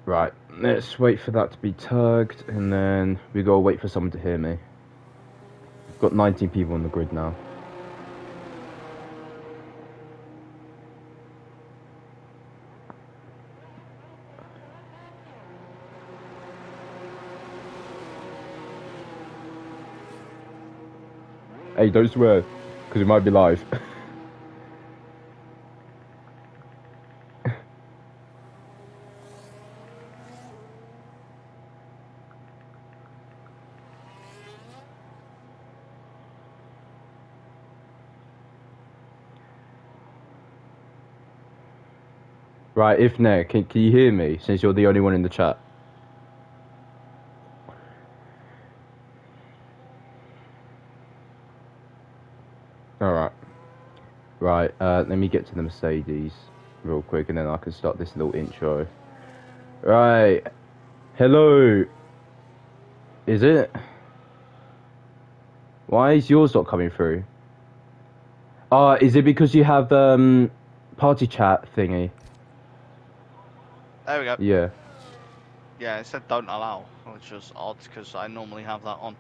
Right, let's wait for that to be tugged, and then we gotta wait for someone to hear me. We've got 19 people on the grid now. Hey, don't swear, because it might be live. Right, if Nick, can you hear me, since you're the only one in the chat? Alright. Right, let me get to the Mercedes real quick, and then I can start this little intro. Right, hello. Is it? Why is yours not coming through? Is it because you have, party chat thingy? There we go. Yeah. Yeah, it said don't allow, which was odd because I normally have that on.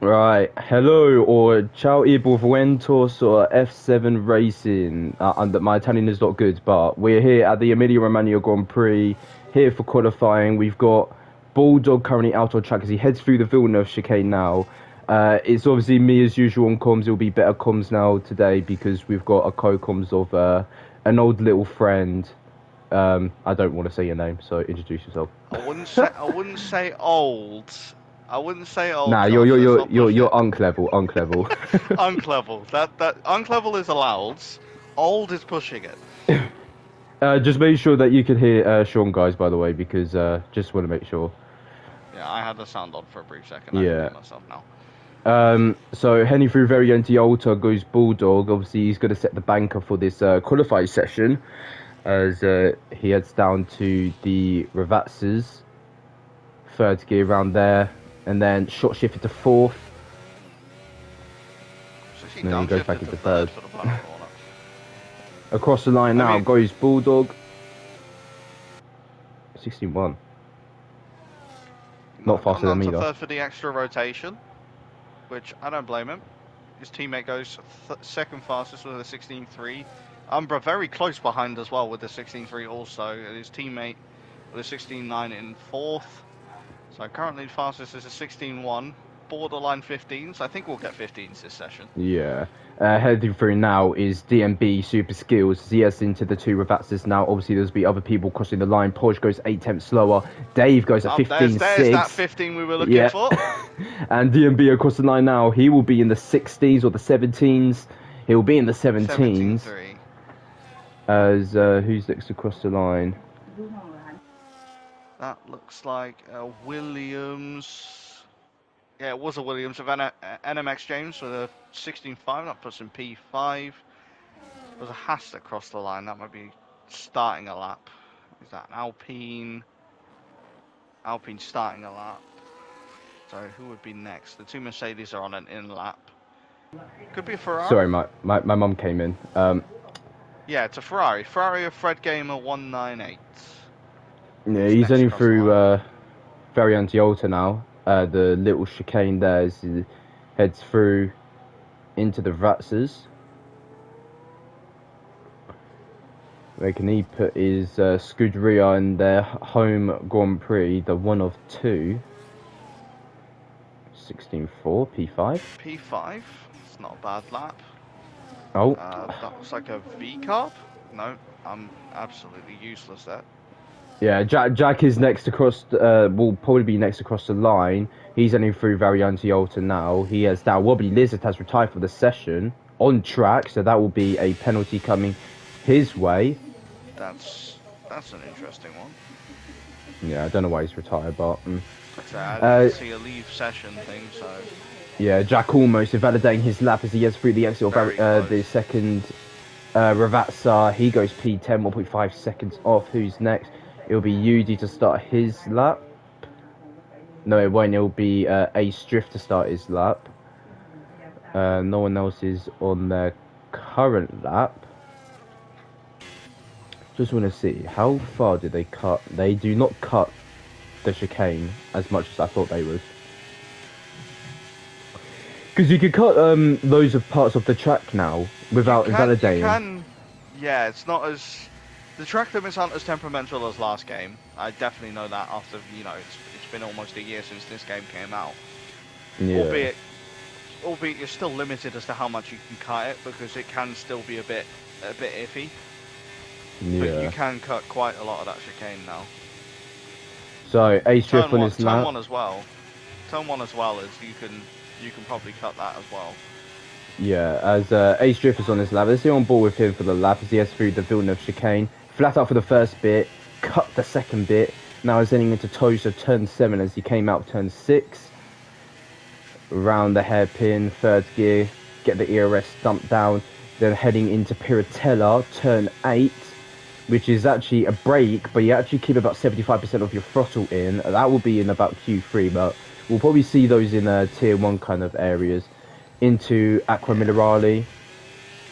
Right, hello, or ciao e benvenutos, or F7 Racing. And my Italian is not good, but we're here at the Emilia-Romagna Grand Prix, here for qualifying. We've got Bulldog currently out on track as he heads through the Villeneuve chicane now. It's obviously me as usual on comms. It'll be better comms now today because we've got a co-comms of an old little friend. I don't want to say your name, so introduce yourself. I wouldn't say old. I wouldn't say old. Nah, Josh, you're unclever. unclever. That unclever is allowed. Old is pushing it. Just make sure that you can hear Sean, guys, by the way, because just want to make sure. Yeah, I had the sound on for a brief second. I can hear myself now. So heading through very anti-alta goes Bulldog. Obviously, he's going to set the banker for this qualifying session as he heads down to the Ravazzas. Third gear around there, and then short shift into fourth. And then he goes back into third. Across the line now goes Bulldog. 16-1. Not faster than me though. Third for the extra rotation, which I don't blame him. His teammate goes second fastest with a 16.3. Umbra very close behind as well with the 16.3 also. And his teammate with a 16.9 in fourth. So currently the fastest is a 16.1. Borderline 15s. I think we'll get 15s this session. Yeah. Heading through now is DMB Super Skills. He heads into the two Ravazzas now. Obviously, there'll be other people crossing the line. Porsche goes 8 tenths slower. Dave goes at 15.6. There's that 15 we were looking for. And DMB across the line now. He will be in the 16s or the 17s. He'll be in the 17s. 17.3. As who's next across the line? That looks like Williams. Yeah, it was a Williams of NMX James with a 16.5. That puts him P5. It was a Haas that crossed the line. That might be starting a lap. Is that an Alpine? Alpine starting a lap. So who would be next? The two Mercedes are on an in lap. Could be a Ferrari. Sorry, my mum came in. Yeah, it's a Ferrari. Ferrari of Fred Gamer 198. Yeah, he's only through very anti-alta now. The little chicane there as he heads through into the Ravazzas. Where can he put his Scuderia in their home Grand Prix, the one of two. 16.4, P5. P5, it's not a bad lap. Oh. That looks like a V-carb? No, I'm absolutely useless there. Yeah, Jack is next across. Will probably be next across the line. He's heading through Variante Alta now. He has now Wobbly Lizard has retired for the session on track, so that will be a penalty coming his way. That's an interesting one. Yeah, I don't know why he's retired, but I didn't see a leave session thing, so. Yeah, Jack almost invalidating his lap as he gets through the exit of the second Ravazza. He goes P10, 1.5 seconds off. Who's next? It'll be Yudi to start his lap. No, it won't. It'll be Ace Drift to start his lap. No one else is on their current lap. Just want to see how far did they cut. They do not cut the chicane as much as I thought they would. Because you could cut loads of parts of the track now without invalidating. You can, yeah. It's not as the track limits aren't as temperamental as last game. I definitely know that after it's been almost a year since this game came out. Yeah. Albeit you're still limited as to how much you can cut it because it can still be a bit iffy. Yeah. But you can cut quite a lot of that chicane now. So Ace Drift on his lap. Turn one as well. Turn one as well as you can probably cut that as well. Yeah, as Ace Drift is on his lap. Let's see on board with him for the lap as he heads through the Villeneuve chicane. Flat out for the first bit, cut the second bit. Now he's heading into toes of turn 7 as he came out of turn 6. Around the hairpin, third gear, get the ERS dumped down. Then heading into Piratella, turn 8, which is actually a brake, but you actually keep about 75% of your throttle in. That will be in about Q3, but we'll probably see those in tier 1 kind of areas. Into Aqua Minerale,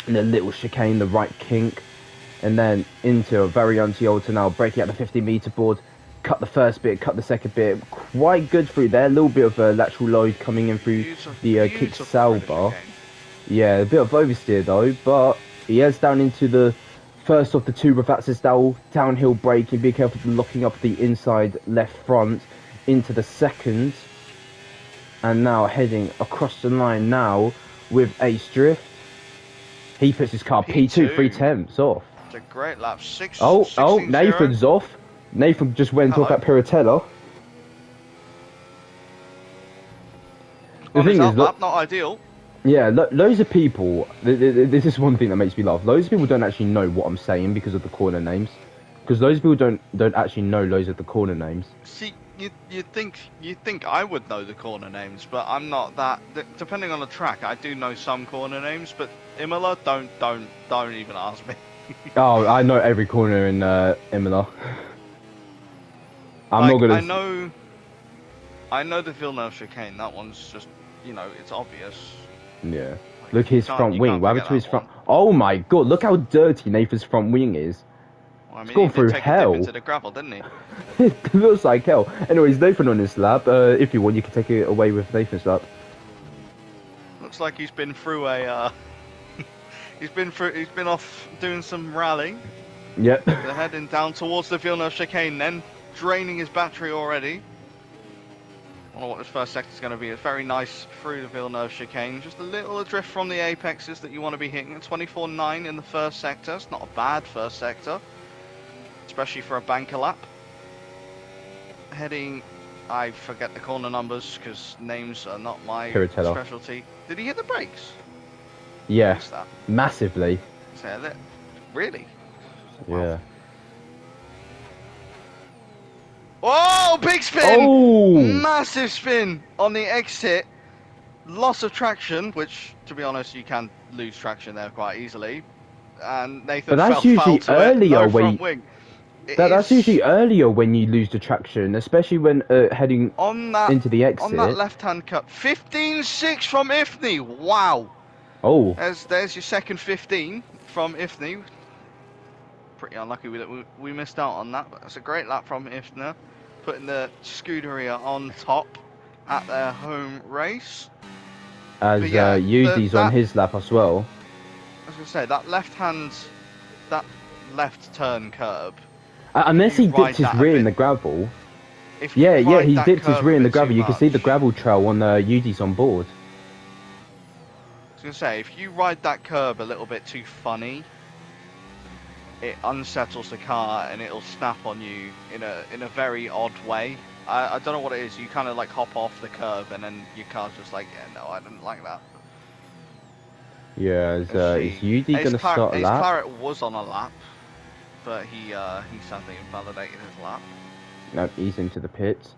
and a little chicane, the right kink, and then into a Variante Alta now, braking at the 50-meter board, cut the first bit, cut the second bit, quite good through there, a little bit of lateral load coming in through the kick sail bar. Yeah, a bit of oversteer though, but he heads down into the first of the 2 reverses style downhill braking, be careful for locking up the inside left front into the second. And now heading across the line now with Ace Drift. He puts his car P2 3/10 off. It's a great lap. Oh, Nathan's off. Nathan just went off at Piratella. The thing is, lap, not ideal. Yeah, loads of people. This is one thing that makes me laugh. Loads of people don't actually know what I'm saying because of the corner names. Because loads of people don't actually know loads of the corner names. See, you think I would know the corner names, but I'm not that. Depending on the track, I do know some corner names, but Imola, don't even ask me. Oh, I know every corner in Imola. I'm not gonna. I know the Villeneuve chicane. That one's just, it's obvious. Yeah. Look his front wing. What happened to his front? Oh my god! Look how dirty Nathan's front wing is. Well, I mean, it's gone through hell. Into the gravel, didn't he? It looks like hell. Anyways, Nathan on his lap. If you want, you can take it away with Nathan's lap. Looks like he's been through a. He's been off doing some rallying. Yep. They're heading down towards the Villeneuve chicane, then draining his battery already. I don't know what this first sector is going to be. It's very nice through the Villeneuve chicane. Just a little adrift from the apexes that you want to be hitting. 24.9 in the first sector. It's not a bad first sector, especially for a banker lap. Heading, I forget the corner numbers because names are not my specialty. Did he hit the brakes? Yeah, massively. Really? Yeah. Oh, big spin! Oh! Massive spin on the exit. Loss of traction, which, to be honest, you can lose traction there quite easily. And Nathan that's usually earlier that's usually earlier when you lose the traction, especially when heading into the exit. On that left-hand cut, 15.6 from Ifney. Wow. Oh. There's your second 15 from Ifney. Pretty unlucky that we missed out on that, but that's a great lap from Ifner, putting the Scuderia on top at their home race. As Yudi's on his lap as well. I was going to say, that left turn curb. Unless he dipped his rear in the gravel. Yeah, he dipped his rear in the gravel. You can see the gravel trail on Yudi's on board. I was going to say, if you ride that curb a little bit too funny, it unsettles the car and it'll snap on you in a very odd way. I don't know what it is. You kind of like hop off the curb and then your car's just like, yeah, no, I didn't like that. Yeah, is Yudi going to start a lap? Claret was on a lap, but he sadly invalidated his lap. No, he's into the pits.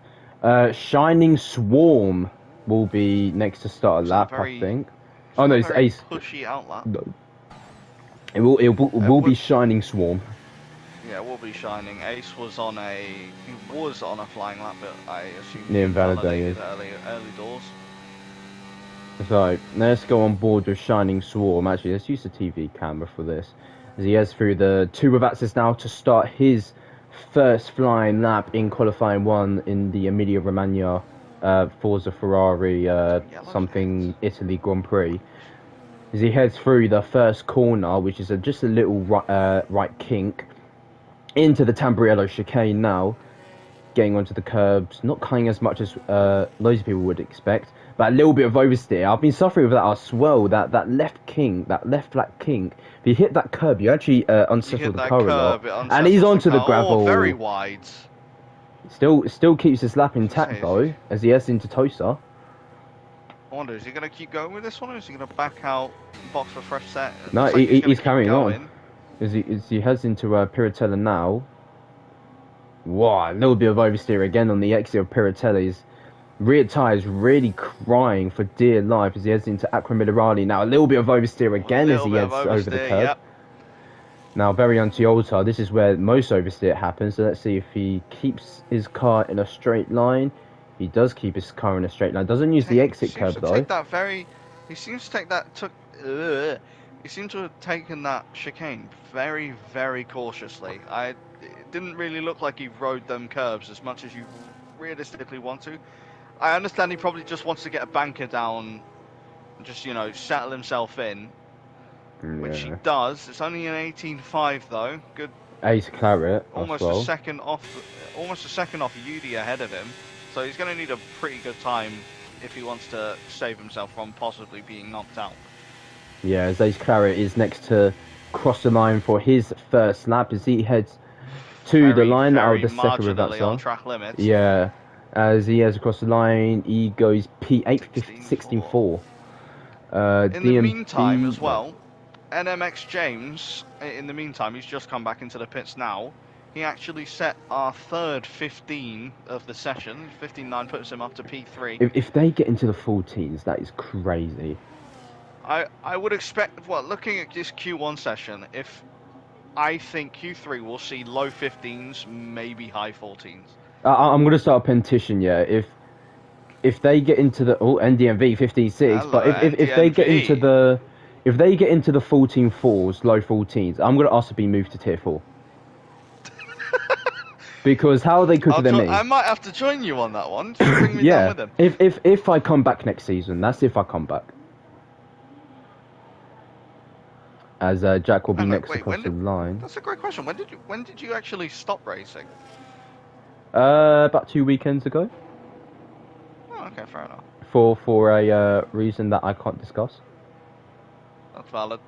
Shining Swarm will be next to start a lap, I think. Oh no, it's Ace. Pushy out lap. No. It will be Shining Swarm. Yeah, it will be Shining. Ace was on a flying lap, but I assume he invalidated early doors. So let's go on board with Shining Swarm. Actually, let's use the TV camera for this. as he heads through the 2 with access now to start his first flying lap in qualifying 1 in the Emilia Romagna Forza Ferrari Yellow something flags. Italy Grand Prix. As he heads through the first corner, which is just a little right kink, into the Tamburello chicane now, getting onto the curbs, not cutting as much as loads of people would expect, but a little bit of oversteer. I've been suffering with that as well, that left kink, that left flat kink. If you hit that curb, you actually You unsettle hit the that car a lot. curb, it And he's unsettles the onto the car. Oh, very gravel. wide. Still keeps his lap intact, Is he? though, as he heads into Tosa. I wonder, is he going to keep going with this one, or is he going to back out, box for fresh set? It No, looks like he's going he's to keep carrying on. going. As he heads into Piratella now. Wow, a little bit of oversteer again on the exit of Piratelli's. Rear tyres really crying for dear life as he heads into Acqua Minerale. Now a little bit of oversteer again as he heads over the curb. Yep. Now very anti-altar, this is where most oversteer happens. So let's see if he keeps his car in a straight line. He does keep his car in a straight line. Doesn't use the exit curb though. He seems to take that. He seemed to have taken that chicane very, very cautiously. It didn't really look like he rode them curbs as much as you realistically want to. I understand he probably just wants to get a banker down, and just settle himself in, which he does. It's only an 18.5 though. Good. Ace Claret Almost as well. a second off Yudi ahead of him. So he's going to need a pretty good time if he wants to save himself from possibly being knocked out. Yeah, as Ace Claret is next to cross the line for his first lap as he heads to the line out of the second with that on track limits. Yeah, as he heads across the line, he goes P8 16.4. In the meantime, as well, NMX James. In the meantime, he's just come back into the pits now. He actually set our third 15 of the session. 15.9 puts him up to P3. If they get into the 14s, that is crazy. I would expect, well, looking at this Q1 session, I think Q3 will see low 15s, maybe high 14s. I'm going to start a petition, yeah. If they get into the NDMV 15.6, but if they get into the 14.4s, low 14s, I'm going to ask to be moved to tier 4. Because how are they quicker than me? I might have to join you on that one. Just bring me down with them. If I come back next season, that's if I come back. As Jack will be next across the line. That's a great question. When did you actually stop racing? About 2 weekends ago. Oh, okay, fair enough. For a reason that I can't discuss. That's valid.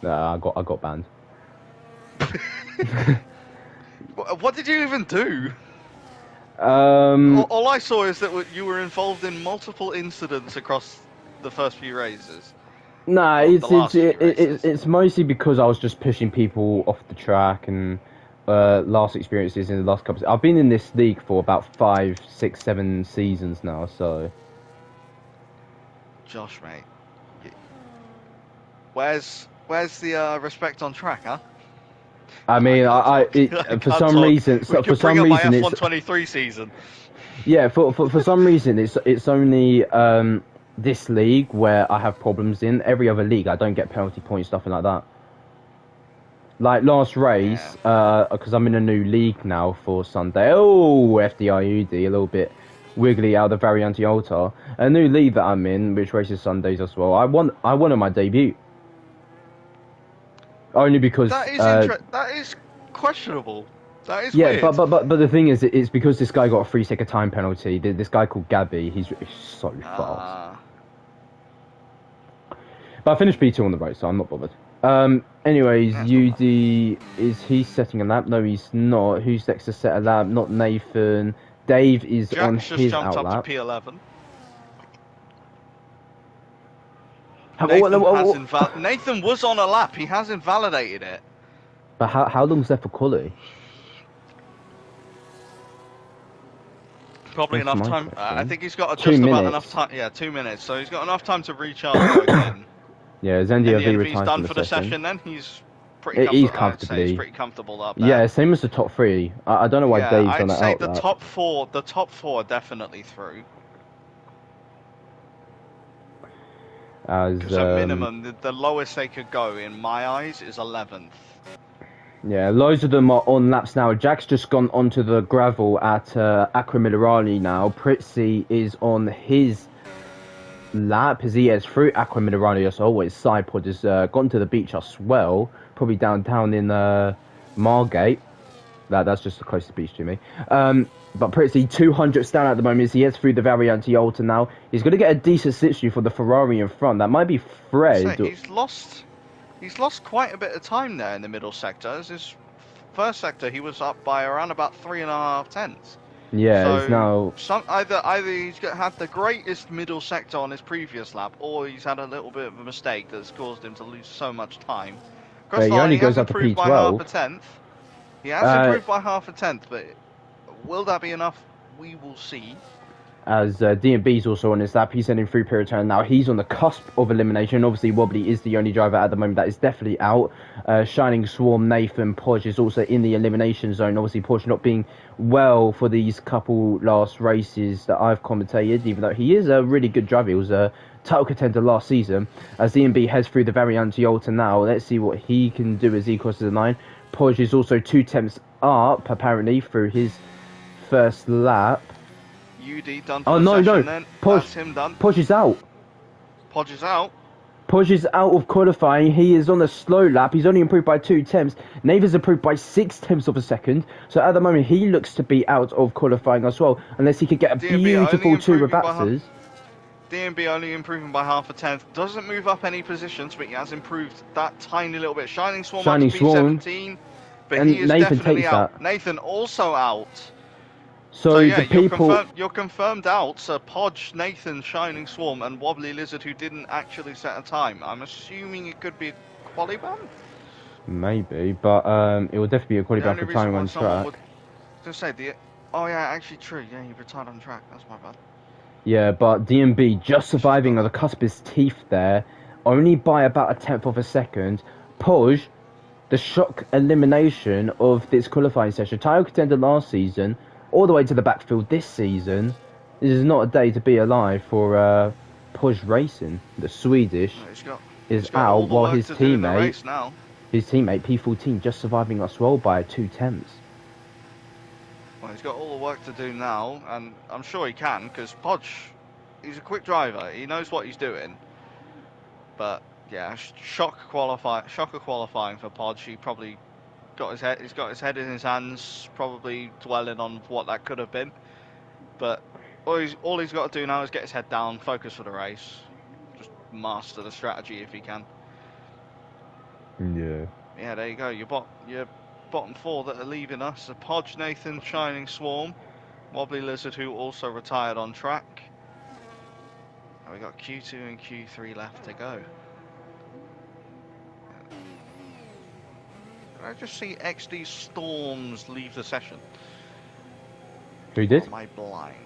I got banned. What did you even do? All I saw is that you were involved in multiple incidents across the first few races. Nah, it's mostly because I was just pushing people off the track and last experiences in the last couple. I've been in this league for about 5, 6, 7 seasons now, so. Josh, mate, where's the respect on track, huh? I mean, for some reason, my F123 season. Yeah, for some reason, it's only this league where I have problems in. Every other league, I don't get penalty points, nothing like that. Like last race, because I'm in a new league now for Sunday. Oh, FDIUD, a little bit wiggly out of the Variante Altar. A new league that I'm in, which races Sundays as well. I won on my debut. Only because that is questionable. That is weird. But the thing is, it's because this guy got a 3-second time penalty. This guy called Gabby, he's so fast. But I finished P2 on the right, so I'm not bothered. Anyways, UD, is he setting a lap? No, he's not. Who's next to set a lap? Not Nathan. Dave is Jack's on just his jumped out lap. up to P11. Nathan was on a lap. He has invalidated it. But how long's left for quali? Probably enough time. I think he's got just about enough time. Yeah, 2 minutes. So he's got enough time to recharge again. Yeah, his NDMV he's done for the session. Then he's pretty comfortable up there. Yeah, same as the top 3. I don't know why Dave's on that out. I'd say the top four are definitely through. As Because at minimum, the lowest they could go, in my eyes, is 11th. yeah, loads of them are on laps now. Jack's just gone onto the gravel at Acqua Minerale now. Prizzi is on his lap as he heads through Acqua Minerale as always. Sidepod has gone to the beach as well, probably downtown in Margate. That's just the closest beach to me. But Prizzi 200 down at the moment as he heads through the Variante Alta now. He's going to get a decent slipstream for the Ferrari in front. That might be Fred. So he's lost quite a bit of time there in the middle sector. As his first sector, he was up by around about 3.5 tenths. Yeah, he's So now... either he's had the greatest middle sector on his previous lap, or he's had a little bit of a mistake that's caused him to lose so much time. Across But the he line, only he has goes up to improved by half P12. a tenth. He has improved by half a tenth, but will that be enough? We will see. As D&B's also on his lap, he's heading through period turn now. He's on the cusp of elimination. Obviously, Wobbly is the only driver at the moment that is definitely out. Shining Swarm, Nathan, Podge is also in the elimination zone. Obviously, Podge not being well for these couple last races that I've commentated, even though he is a really good driver. He was a title contender last season. As D&B heads through the Variante Alta now, let's see what he can do as he crosses the line. Podge is also 2 tenths up, apparently, through his first lap. UD done for the session then. That's him done. Podge is out. Podge is out. Podge is out of qualifying. He is on a slow lap. He's only improved by 2 tenths. Nathan's improved by 6 tenths of a second. So at the moment, he looks to be out of qualifying as well, unless he could get a beautiful 2 reverses. D&B only improving by half a tenth. Doesn't move up any positions, but he has improved that tiny little bit. Shining Swarm up to P17, but he is Nathan definitely takes out. that. Nathan also out. So yeah, the people... you're confirmed out. So Podge, Nathan, Shining Swarm, and Wobbly Lizard, who didn't actually set a time. I'm assuming it could be a quali ban? Maybe, but it will definitely be a quali ban for time on track. Oh yeah, actually true. Yeah, he retired on track. That's my bad. Yeah, but D&B just surviving on the cusp of his teeth there, only by about a tenth of a second. Podge, the shock elimination of this qualifying session, title contender last season, all the way to the backfield this season. This is not a day to be alive for Podge Racing. The Swedish is out while his teammate P14 just surviving as well by 2 tenths. Well, he's got all the work to do now, and I'm sure he can, because Podge, he's a quick driver. He knows what he's doing. But yeah, shocker qualifying for Podge. He probably he's got his head in his hands, probably dwelling on what that could have been. But all he's got to do now is get his head down, focus for the race, just master the strategy if he can. Yeah. Yeah, there you go. Your bottom 4 that are leaving us are Podge, Nathan, Shining Swarm, Wobbly Lizard, who also retired on track. And we got Q2 and Q3 left to go. Did I just see XD Storms leave the session? Who did? Am I blind?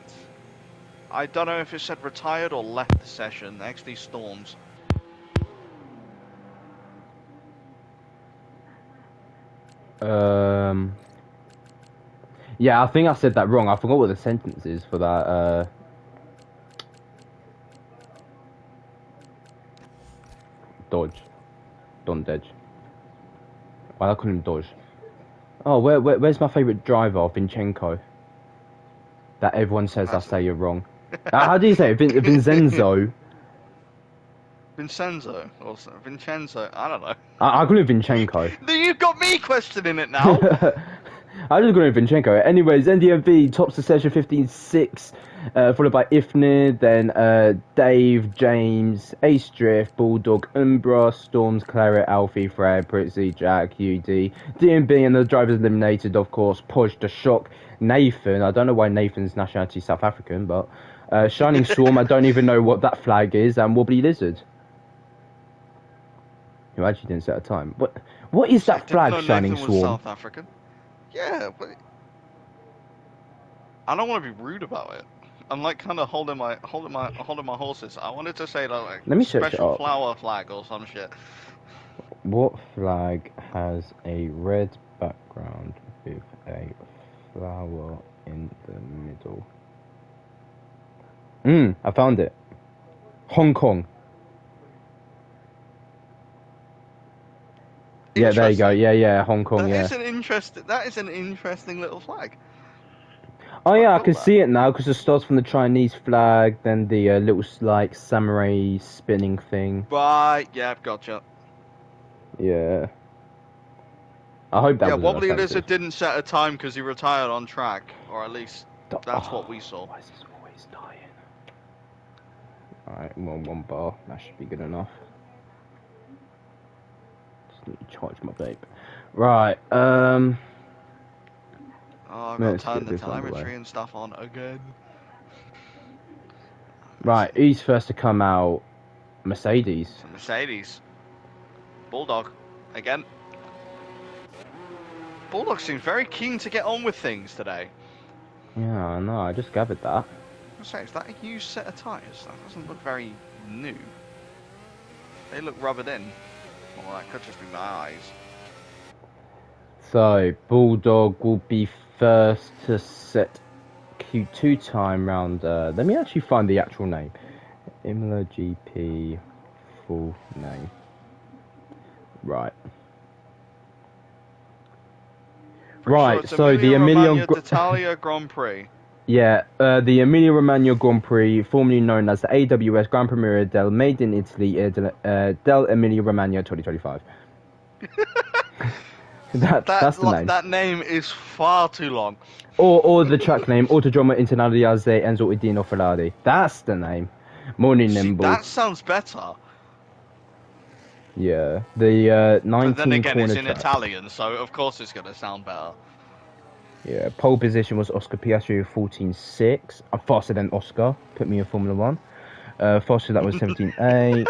I don't know if it said retired or left the session. XD Storms. Yeah, I think I said that wrong. I forgot what the sentence is for that. Dodge. Don't Dodge. Why I call him Dodge? Oh, where's my favourite driver, Vinchenko? That everyone says I say you're wrong. How do you say it? Vincenzo? Vincenzo or Vincenzo? I don't know. I call him Vinchenko. You've got me questioning it now. I just got him Vinchenko. Anyways, NDMV tops the session 15-6, followed by Ifnir, then Dave, James, Ace Drift, Bulldog, Umbra, Storms, Claret, Alfie, Fred, Pritzy, Jack, UD, DMB, and the drivers eliminated, of course, Podge, The Shock, Nathan. I don't know why Nathan's nationality is South African, but Shining Swarm, I don't even know what that flag is, and Wobbly Lizard. Who actually didn't set a time. What is that flag, Shining Nathan Swarm? was South African. Yeah, but I don't want to be rude about it. I'm like kind of holding my horses. I wanted to say that like Let me search special it up. flower flag or some shit. What flag has a red background with a flower in the middle? I found it. Hong Kong. Yeah, there you go. Interesting. Yeah, Hong Kong, That yeah. is an interesting little flag. It's Oh quite yeah, I cool, can that. see it now because it starts from the Chinese flag, then the little like samurai spinning thing. Right, yeah, gotcha. Yeah. I hope that Yeah, wasn't Wobbly offensive. Lizard didn't set a time because he retired on track, or at least that's what we Oh, saw. why is this always dying? Alright, one bar. That should be good enough. Just need to charge my vape. Right, Oh, I've got to let's turn get the this underway. telemetry and stuff on again. Right, who's first to come out? Mercedes. It's a Mercedes. Bulldog. Again. Bulldog seems very keen to get on with things today. Yeah, I know, I just gathered that. I say, is that a used set of tyres? That doesn't look very new. They look rubbered in. Well, that could just be my eyes. So, Bulldog will be first to set Q2 time round. Let me actually find the actual name. Imola GP full name. Right. Pretty sure Right, it's so the Emilia-Romagna d'Italia Grand Prix. Yeah, the Emilia-Romagna Grand Prix, formerly known as the AWS Gran Premio del Made in Italy del Emilia-Romagna 2025. That's the name. That name is far too long. Or the track name, Autodromo Internazionale Enzo Udino Ferrari. That's the name. Morning See, nimble. that sounds better. Yeah, the But then 19 again, it's corner in track. Italian, so of course it's going to sound better. Yeah, pole position was Oscar Piastri 14.6. I'm faster than Oscar. Put me in Formula 1. Faster that was 17.8.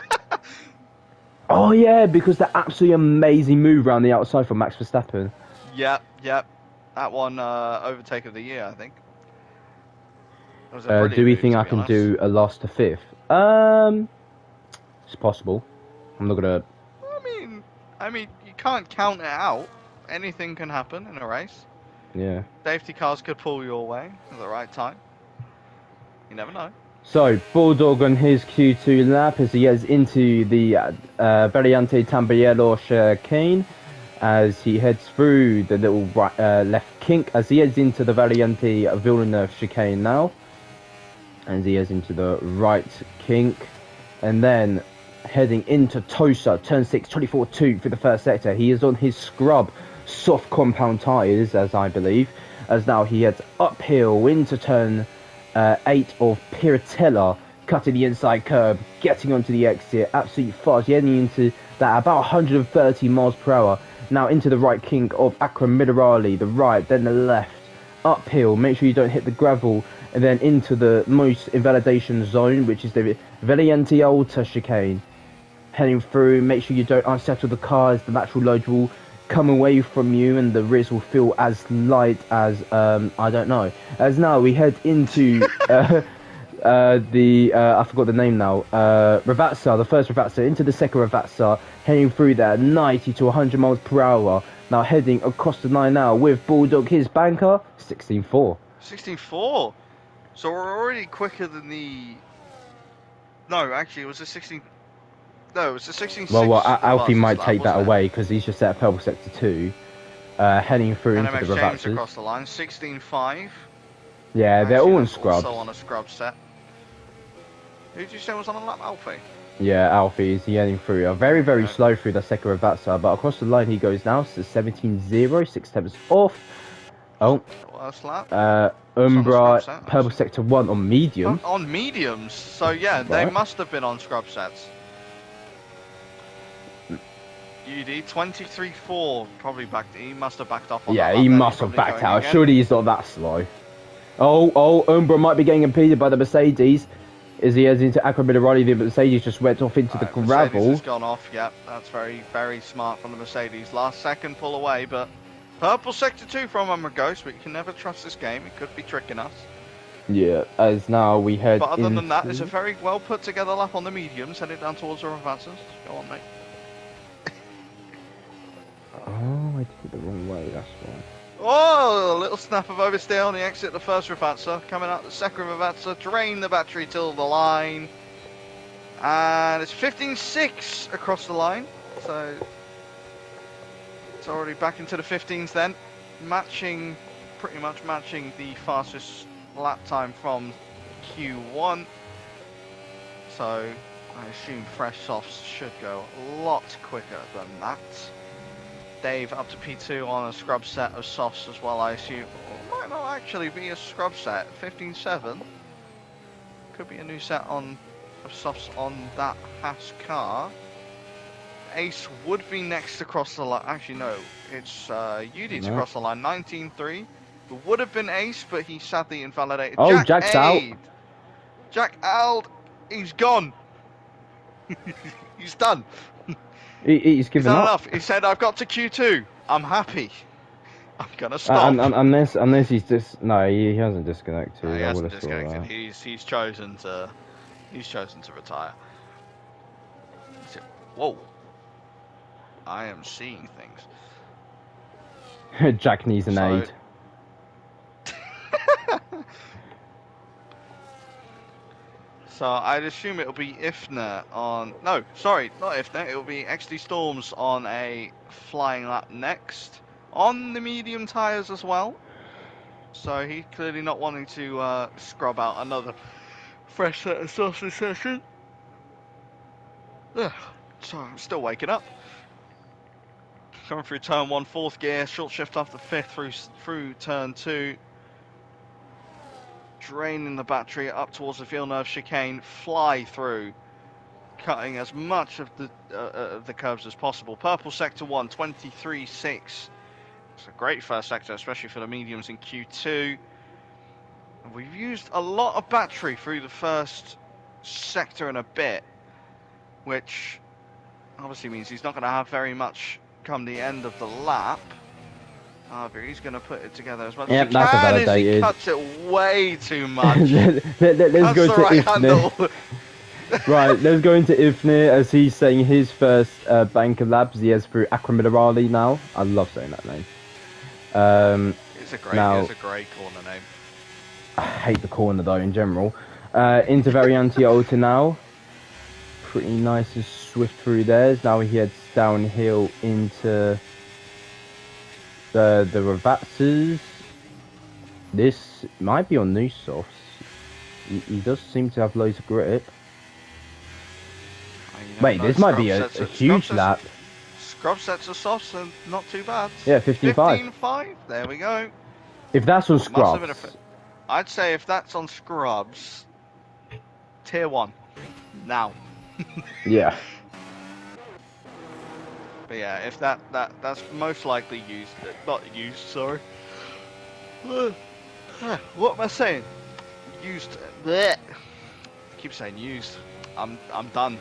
Oh yeah, because that absolutely amazing move around the outside from Max Verstappen. Yep. That one, overtake of the year, I think. It was a Do brilliant we move, think to I be can honest. do a last to fifth? It's possible. I'm not gonna. I mean, you can't count it out. Anything can happen in a race. Yeah. Safety cars could pull you away at the right time. You never know. So Bulldog on his Q2 lap as he heads into the Variante Tamburello chicane, as he heads through the little left kink as he heads into the Variante Villeneuve chicane now, and he heads into the right kink, and then heading into Tosa, turn 6, 24-2 for the first sector. He is on his scrub soft compound tyres, as I believe, as now he heads uphill into turn 8 of Piratella, cutting the inside curb, getting onto the exit, absolutely fast, heading into that about 130 miles per hour. Now into the right kink of Acqua Minerale, the right, then the left, uphill, make sure you don't hit the gravel, and then into the most invalidation zone, which is the Valiente Alta chicane. Heading through, make sure you don't unsettle the car as the natural load will come away from you and the rears will feel as light as, I don't know. As now we head into I forgot the name now, Ravazza, the first Ravazza, into the second Ravazza, heading through there, 90 to 100 miles per hour. Now heading across the line now with Bulldog, his banker, 16.4. 16.4. So we're already quicker than the. No, actually, it was a 16. No, it was a 16.6. Well, of Alfie us this might lap, take that wasn't it? away because he's just at purple sector 2, heading through into the NMX James Ravazzas. across the line, 16.5. Yeah, they're Actually, all in that's scrubs. also on a scrub set. Who did you say was on a lap, Alfie? Yeah, Alfie is heading through. Very, very Okay. slow through the second Ravazza, but across the line he goes now. So 17.0, 6 tenths off. Oh, Worst lap. Umbra, Set, purple sector 1 on medium. On mediums. So yeah, they Right. must have been on scrub sets. UD 23.4 probably backed. He must have backed off on Yeah, that lap. he Then must he's have probably backed going out. again. Surely he's not that slow. Oh, Umbra might be getting impeded by the Mercedes. As he heads into Acqua Minerale, the Mercedes just went off into the Mercedes gravel. has gone off. Yep, that's very, very smart from the Mercedes. Last second pull away, but purple sector 2 from Ghost, but you can never trust this game. It could be tricking us. Yeah, as now we head But other into... than that, it's a very well put together lap on the mediums, headed down towards the Ravazzas. Go on, mate. Oh, I did it the wrong way, that's why. Oh, a little snap of oversteer on the exit of the first Ravazza. Coming out the second Ravazza, drain the battery till the line. And it's 15.6 across the line. So It's already back into the 15s then, pretty much matching the fastest lap time from Q1. So I assume fresh softs should go a lot quicker than that. Dave up to P2 on a scrub set of softs as well, I assume. It might not actually be a scrub set. 15.7 could be a new set of softs on that Haas car. Ace would be next to cross the line. Actually, no, it's UD to cross the line. 19.3. It would have been Ace, but he sadly invalidated. Oh, Jack's out. Jack out. He's gone. He's done. He's given up. Enough. He said, "I've got to Q2. I'm happy. I'm gonna stop." Unless he's just he hasn't disconnected. No, he hasn't disconnected. He's chosen to retire. Whoa. I am seeing things. Jack needs an aid. So I'd assume it'll be Ifner on... No, sorry, not Ifner. It'll be XD Storms on a flying lap next. On the medium tyres as well. So he's clearly not wanting to scrub out another fresh set of sausage session. Ugh, sorry, I'm still waking up. Coming through turn 1, 4th gear. Short shift off the 5th through turn 2. Draining the battery up towards the Villeneuve chicane, fly through, cutting as much of the curves as possible. Purple sector 1, 23.6. It's a great first sector, especially for the mediums in Q2. And we've used a lot of battery through the first sector and a bit, which obviously means he's not going to have very much come the end of the lap. However, he's going to put it together as much as he that's can. validated. He cuts it way too much. Let's go to Ifnir. Right, let's go into Ifnir as he's saying his first bank of laps. He has through Acrominerali now. I love saying that name. It's a great corner name. I hate the corner though in general. Into Variante Alta now. Pretty nice and swift through theirs. Now he heads downhill into the Ravazzas. This might be on new softs. He does seem to have loads of grip. Wait, this might be a huge lap. Scrub sets of softs are not too bad. Yeah, 15.5. 15.5, there we go. If that's on scrubs. I'd say if that's on scrubs, tier 1. Now. Yeah. But yeah, if that's most likely used, not used, sorry. What am I saying? Used. Blech. I keep saying used. I'm done.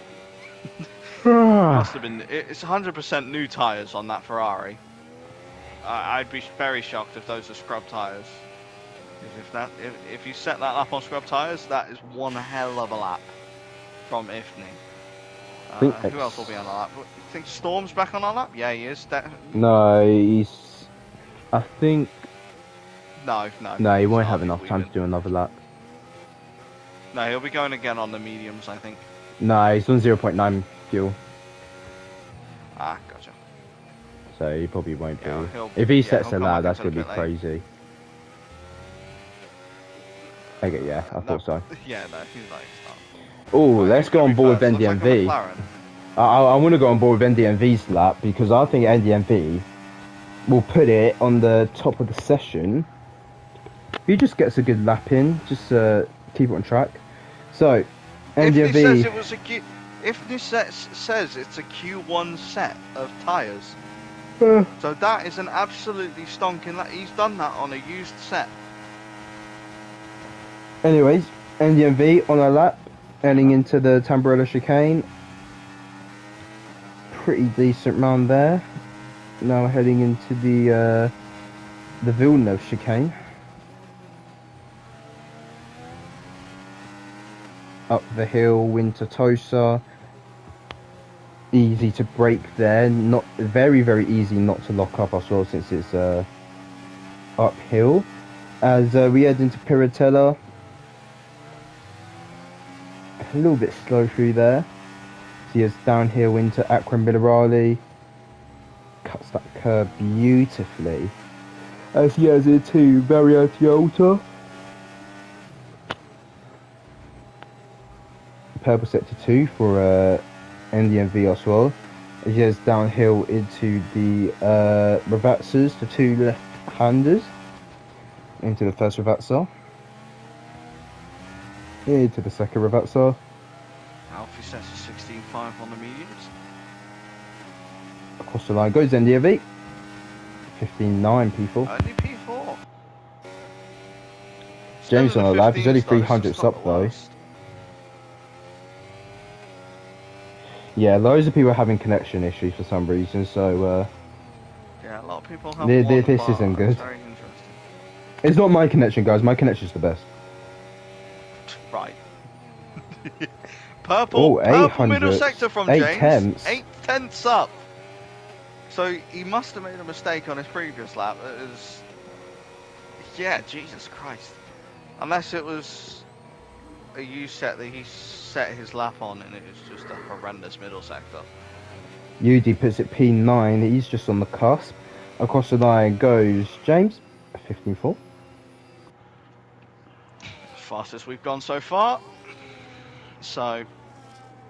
Must have been. It's 100% new tires on that Ferrari. I'd be very shocked if those are scrub tires. If you set that up on scrub tires, that is one hell of a lap from Ifni. Who else will be on a lap? You think Storm's back on a lap? Yeah, he is. No, he's... I think... No, he won't have enough time to do another lap. No, he'll be going again on the mediums, I think. No, he's on 0.9 fuel. Ah, gotcha. So he probably won't be. Yeah, if he sets a lap, that's going to be crazy. Okay, yeah, I thought so. Yeah, no, he's like... Oh, let's go on board with NDMV. I want to go on board with NDMV's lap because I think NDMV will put it on the top of the session. If he just gets a good lap in, just keep it on track. So, NDMV... If this says it's a Q1 set of tyres, so that is an absolutely stonking lap. He's done that on a used set. Anyways, NDMV on a lap. Heading into the Tamburello chicane. Pretty decent round there. Now heading into the Villeneuve chicane. Up the hill, Winter Tosa. Easy to brake there. Not very easy not to lock up as well since it's uphill. As we head into Piratella. A little bit slow through there. See us downhill into Acrominerali. Cuts that curb beautifully. As he has into Variante Alta. Purple sector 2 for NDMV as well. As he heads downhill into the Ravazzas, the two left-handers. Into the first Ravazza. Into the second Ravazza. Alfie sets a 16.5 on the mediums. Across the line goes NDMV. 15.9 people. Only P4. James on the lap, he's only 300 up though. Worst. Yeah, loads of people are having connection issues for some reason, so yeah, a lot of people have this isn't good. Very interesting. It's not my connection, guys. My connection's the best. Right. Purple middle sector from James. 8/10. 8/10 up. So he must have made a mistake on his previous lap. It was, yeah, Jesus Christ. Unless it was a U set that he set his lap on and it was just a horrendous middle sector. UD puts it P9. He's just on the cusp. Across the line goes James. 15.4. Fastest we've gone so far. So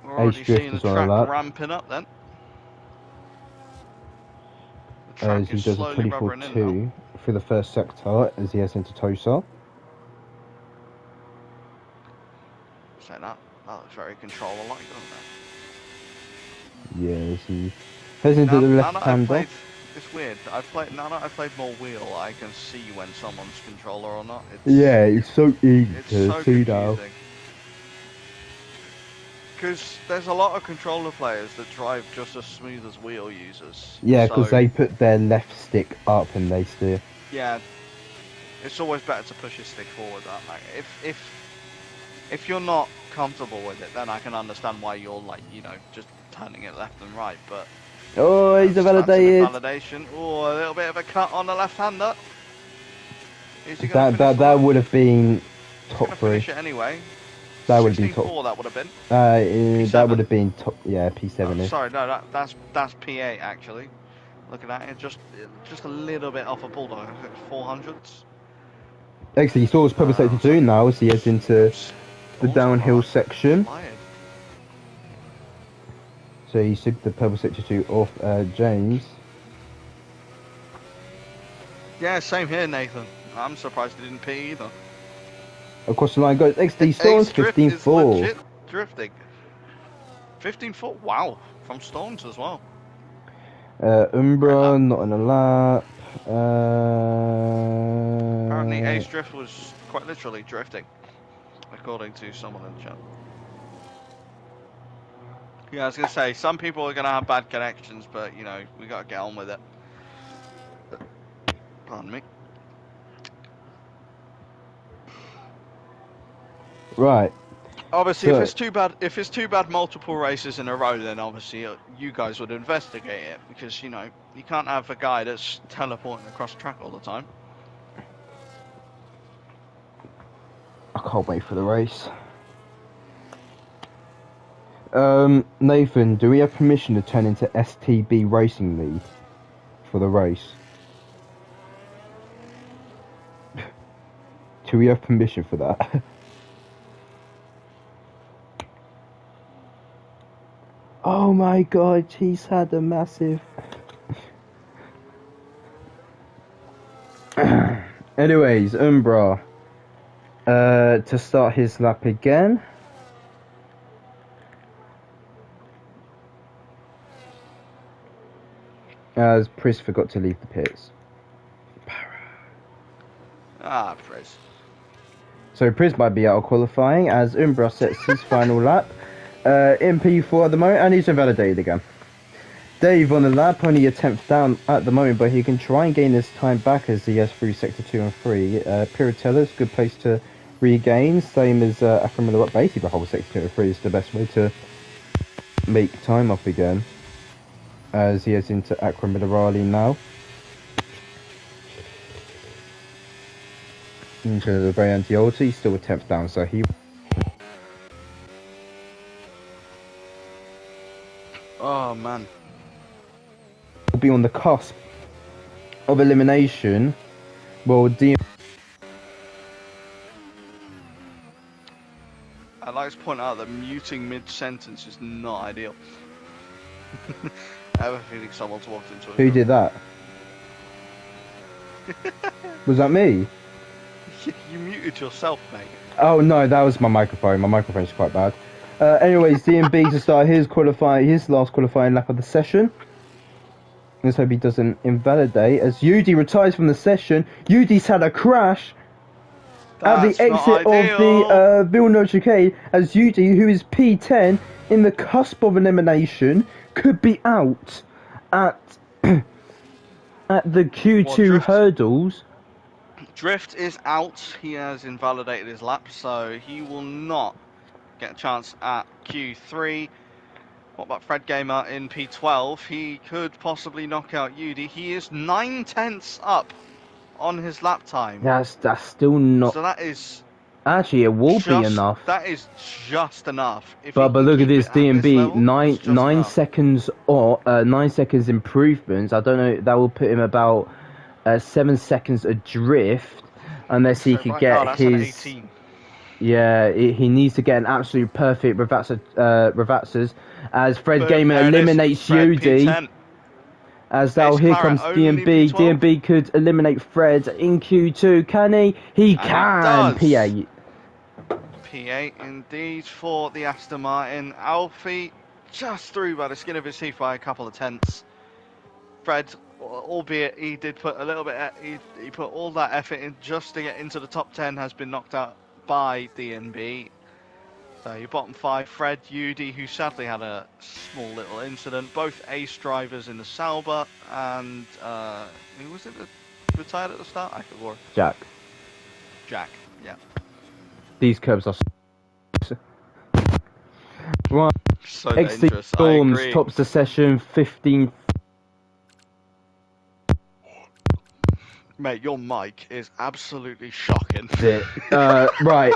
we're already seeing the track ramping up then. The track as he is does a slowly rubbering in 24.2 for the first sector as he heads into Tosa. So that looks very controller-like, doesn't it? Yeah, as he heads into the left-hander. It's weird. I've played more wheel. I can see when someone's controller or not. It's so easy to so see now. Because there's a lot of controller players that drive just as smooth as wheel users. Yeah, because they put their left stick up and they steer. Yeah, it's always better to push your stick forward. That like if you're not comfortable with it, then I can understand why you're like just turning it left and right. But oh, he's a validated. Validation. Oh, a little bit of a cut on the left-hander. That would have been top 3. Finish it anyway. That would have been top. 4, that would have been. That would have been top. Yeah, P7. Oh, sorry, no, that's P8 actually. Look at that, it's just a little bit off a bulldog. 400s. Actually, he saw his purple sector 2 now as he heads into the downhill section. So he took the purple sector 2 off James. Yeah, same here, Nathan. I'm surprised he didn't pee either. Across the line goes XD Storms 15.4. Drifting. 15.4. Wow, from Storms as well. Umbra not on a lap. Apparently, Ace Drift was quite literally drifting, according to someone in the chat. Yeah, I was gonna say some people are gonna have bad connections, but we gotta get on with it. Pardon me. Right. Obviously, so, if it's too bad multiple races in a row, then obviously you guys would investigate it because you can't have a guy that's teleporting across the track all the time. I can't wait for the race. Nathan, do we have permission to turn into STB Racing League for the race? Do we have permission for that? Oh my god, he's had a massive... Anyways, Umbra, to start his lap again. As Pris forgot to leave the pits. Pris. So Pris might be out of qualifying as Umbra sets his final lap. In P4 at the moment, and he's invalidated again. Dave on the lap, only a 10th down at the moment, but he can try and gain his time back as he has through sector 2 and 3. Piratella's good place to regain, same as Aframilla, basically the whole sector 2 and 3 is the best way to make time up again. As he heads into Aqua Minerali now. Into the Variante Alta, he's still a 10th down, so he... Oh man. Will be on the cusp of elimination, well, I'd like to point out that muting mid-sentence is not ideal. I have a feeling someone's walked into a Who room. did that? Was that me? You muted yourself, mate. Oh no, that was my microphone. My microphone's quite bad. Anyways, DMB to start his last qualifying lap of the session. Let's hope he doesn't invalidate. As Yudi retires from the session, Yudi's had a crash at the That's not exit of ideal. the Villeneuve chicane. As Yudi, who is P10 in the cusp of elimination, could be out at at the Q2 hurdles. Drift is out. He has invalidated his lap, so he will not get a chance at Q3. What about Fred Gamer in P12? He could possibly knock out Yudi. He is 9/10 up on his lap time. That's still not. So that is Actually, it will be enough. That is just enough. If But he can look at keep this it at this DMB level, it's just 9 enough. seconds or 9 seconds improvements. I don't know. That will put him about 7 seconds adrift, unless he So could right get now, that's his. an 18. Yeah, he needs to get an absolute perfect Ravatsas as Fred Boom, Gamer there it is. eliminates Fred Yudi. P10. As now Ace here Claret comes only DMB. P12. DMB could eliminate Fred in Q2. Can he? He can. He does. P8. P8 indeed for the Aston Martin. Alfie just through by the skin of his teeth by a couple of tenths. Fred, albeit he did put a little bit, he put all that effort in just to get into the top 10, has been knocked out by DNB. So your bottom 5, Fred, Yudi, who sadly had a small little incident, both ace drivers in the Sauber, and who was it that retired at the start? I forgot. Jack, yeah. These curbs are right. So XC dangerous, Storms I agree. tops the session 15. Mate, your mic is absolutely shocking. Right.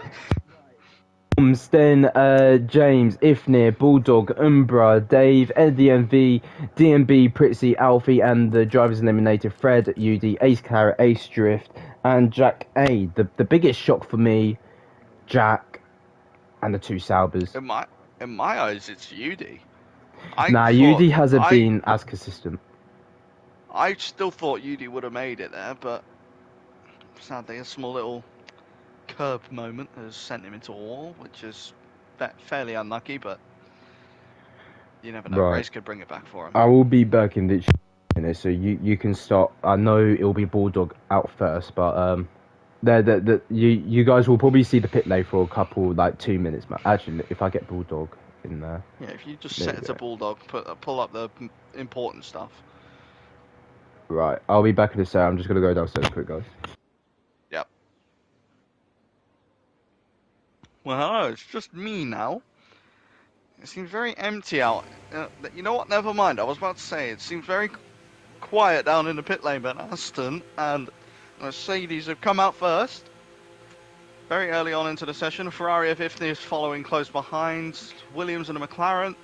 Then James, Ifnir, Bulldog, Umbra, Dave, NDMV, DMB, Pritzy, Alfie, and the drivers eliminated Fred, UD, Ace Claret, Ace Drift, and Jack A. The biggest shock for me, Jack, and the two Saubers. In my eyes, it's Yudi. Yudi hasn't been as consistent. I still thought Yudi would have made it there, but sadly a small little curb moment has sent him into a wall, which is fairly unlucky, but you never know. Right. Race could bring it back for him. I will be back in literally a minute, so you can start. I know it'll be Bulldog out first, but you guys will probably see the pit lane for a couple, like 2 minutes. Actually, if I get Bulldog in there. Yeah, if you just set it to Bulldog, pull up the important stuff. Right, I'll be back in a sec. I'm just gonna go downstairs quick, guys. Yep. Well, hello, it's just me now. It seems very empty out. You know what? Never mind. I was about to say it seems very quiet down in the pit lane, but Aston and Mercedes have come out first. Very early on into the session, Ferrari F50 is following close behind. Williams and a McLaren.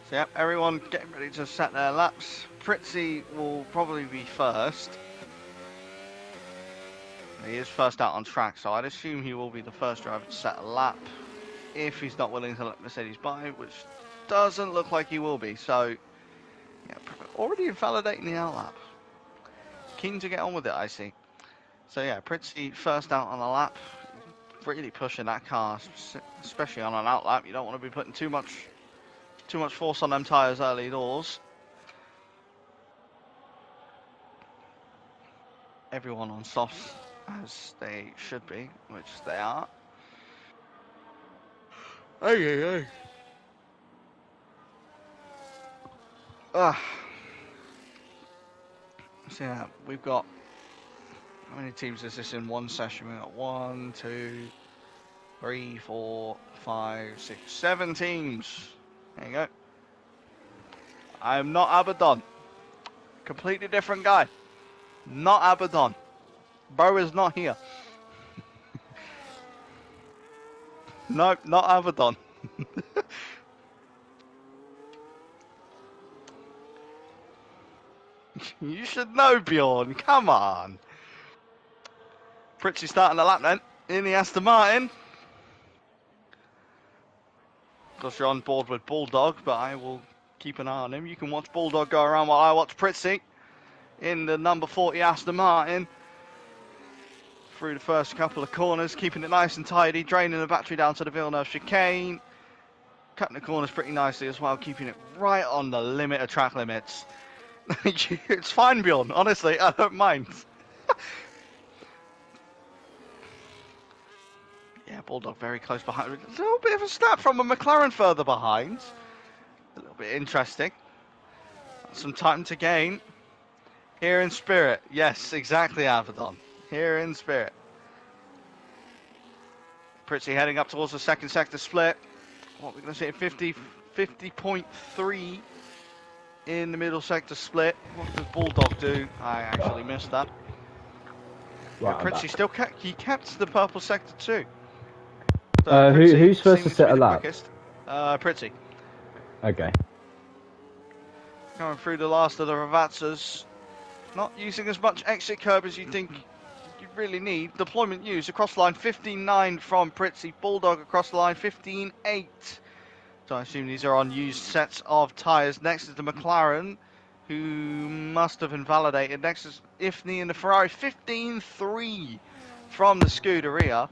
So yep, everyone getting ready to set their laps. Pritzy will probably be first. He is first out on track, so I'd assume he will be the first driver to set a lap if he's not willing to let Mercedes by, which doesn't look like he will be. So, yeah, already invalidating the outlap. Keen to get on with it, I see. So yeah, Pritzy first out on the lap. Really pushing that car, especially on an outlap. You don't want to be putting too much force on them tyres early doors. Everyone on softs as they should be, which they are. Hey. So yeah, we've got, how many teams is this in one session? We've got 1, 2, 3, 4, 5, 6, 7 teams. There you go. I am not Abaddon. Completely different guy. Not Abaddon. Bro is not here. Nope, not Abaddon. You should know, Bjorn. Come on. Pritchie starting the lap then in the Aston Martin. Of course, you're on board with Bulldog, but I will keep an eye on him. You can watch Bulldog go around while I watch Pritchie in the number 40 Aston Martin. Through the first couple of corners, keeping it nice and tidy, draining the battery down to the Villeneuve chicane. Cutting the corners pretty nicely as well, keeping it right on the limit of track limits. It's fine, Bjorn. Honestly, I don't mind. Yeah, Bulldog very close behind. A little bit of a snap from a McLaren further behind. A little bit interesting. Some time to gain. Here in spirit. Yes, exactly, Avedon. Here in spirit. Pritchie heading up towards the second sector split. What we're going to see at 50.3 in the middle sector split. What does Bulldog do? I actually missed that. Right, Pritchie still kept the purple sector too. So who's first to set a lap? Pritchie. Okay. Going through the last of the Ravazzas. Not using as much exit curb as you think you really need. Deployment used across the line 15.9 from Pritchie. Bulldog across the line 15.8. So I assume these are on used sets of tyres. Next is the McLaren, who must have invalidated. Next is Ifni and the Ferrari 15.3 from the Scuderia.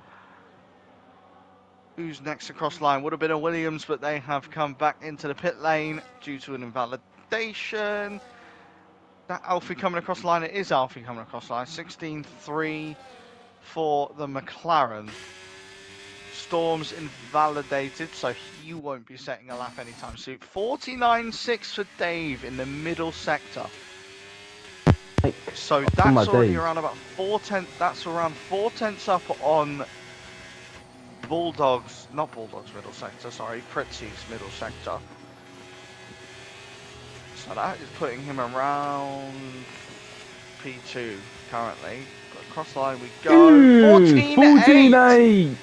Who's next across the line? Would have been a Williams, but they have come back into the pit lane due to an invalidation. That Alfie coming across the line, it is Alfie coming across the line. 16.3 for the McLaren. Storm's invalidated, so he won't be setting a lap anytime soon. 49.6 for Dave in the middle sector. So that's already around about 4/10. That's around 4/10 up on Bulldog's, not Bulldog's middle sector, sorry, Pritchie's middle sector. So that is putting him around P2 currently. But across the line we go. 14.8!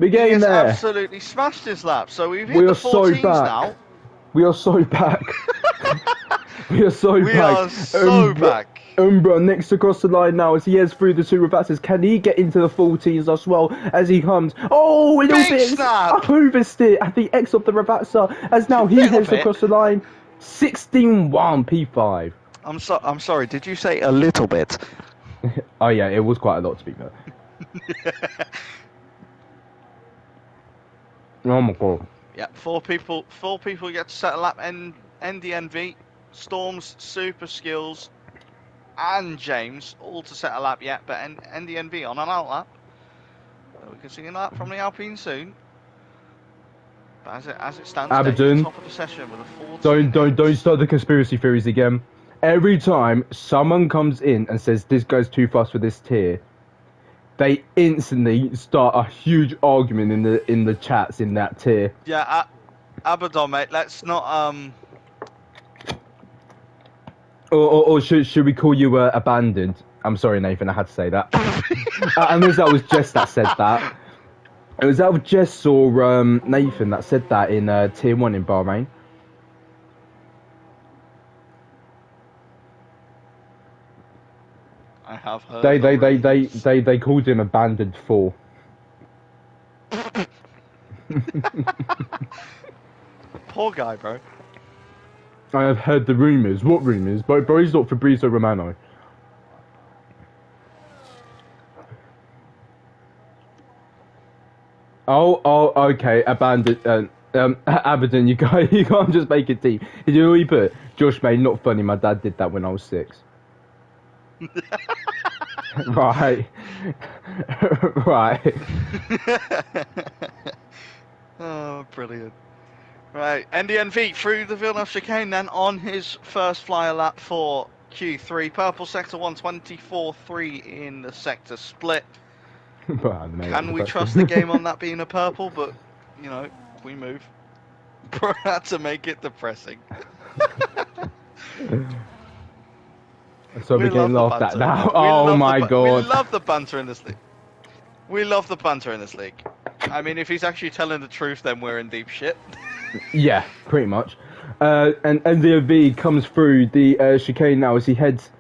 We're getting there. Absolutely smashed his lap. So we've hit the 14s now. We are so back. We are so back. We are so back. Umbra next across the line now as he heads through the two Ravazzas. Can he get into the 14s as well as he comes? Oh, a little bit oversteer at the X of the Ravazza as now he heads across the line. 16.1 P5. I'm sorry, did you say a little bit? Oh yeah, it was quite a lot to be fair. Oh my god. Yeah, four people get to set a lap. NDNV, Storms, Super Skills, and James all to set a lap yet, but NDNV on an out lap. So we can see a lap from the Alpine soon. But as it stands, Avedon, top of the session with a 14. Don't start the conspiracy theories again. Every time someone comes in and says this guy's too fast for this tier, they instantly start a huge argument in the chats in that tier. Yeah, Abaddon, mate. Let's not Or should we call you abandoned? I'm sorry, Nathan. I had to say that. Unless that was Jess that said that. It was either Jess or Nathan that said that in Tier 1 in Bahrain. I have heard. They called him Abandoned 4. Poor guy, bro. I have heard the rumours. What rumours? But he's not Fabrizio Romano. Oh, okay. Abandoned. Abaddon, you can't just make a team. Did you know what he put? Josh made not funny. My dad did that when I was 6. Right. Right. Oh, brilliant. Right, NDNV through the Villeneuve chicane then on his first flyer lap for Q3. Purple sector 124.3 in the sector split. Well, Can we trust the game on that being a purple? But, you know, we move. Had to make it depressing. So we're getting laughed at now. Oh my god. We love the banter in this league. We love the banter in this league. I mean, if he's actually telling the truth, then we're in deep shit. Yeah, pretty much. And the V comes through the chicane now as he heads.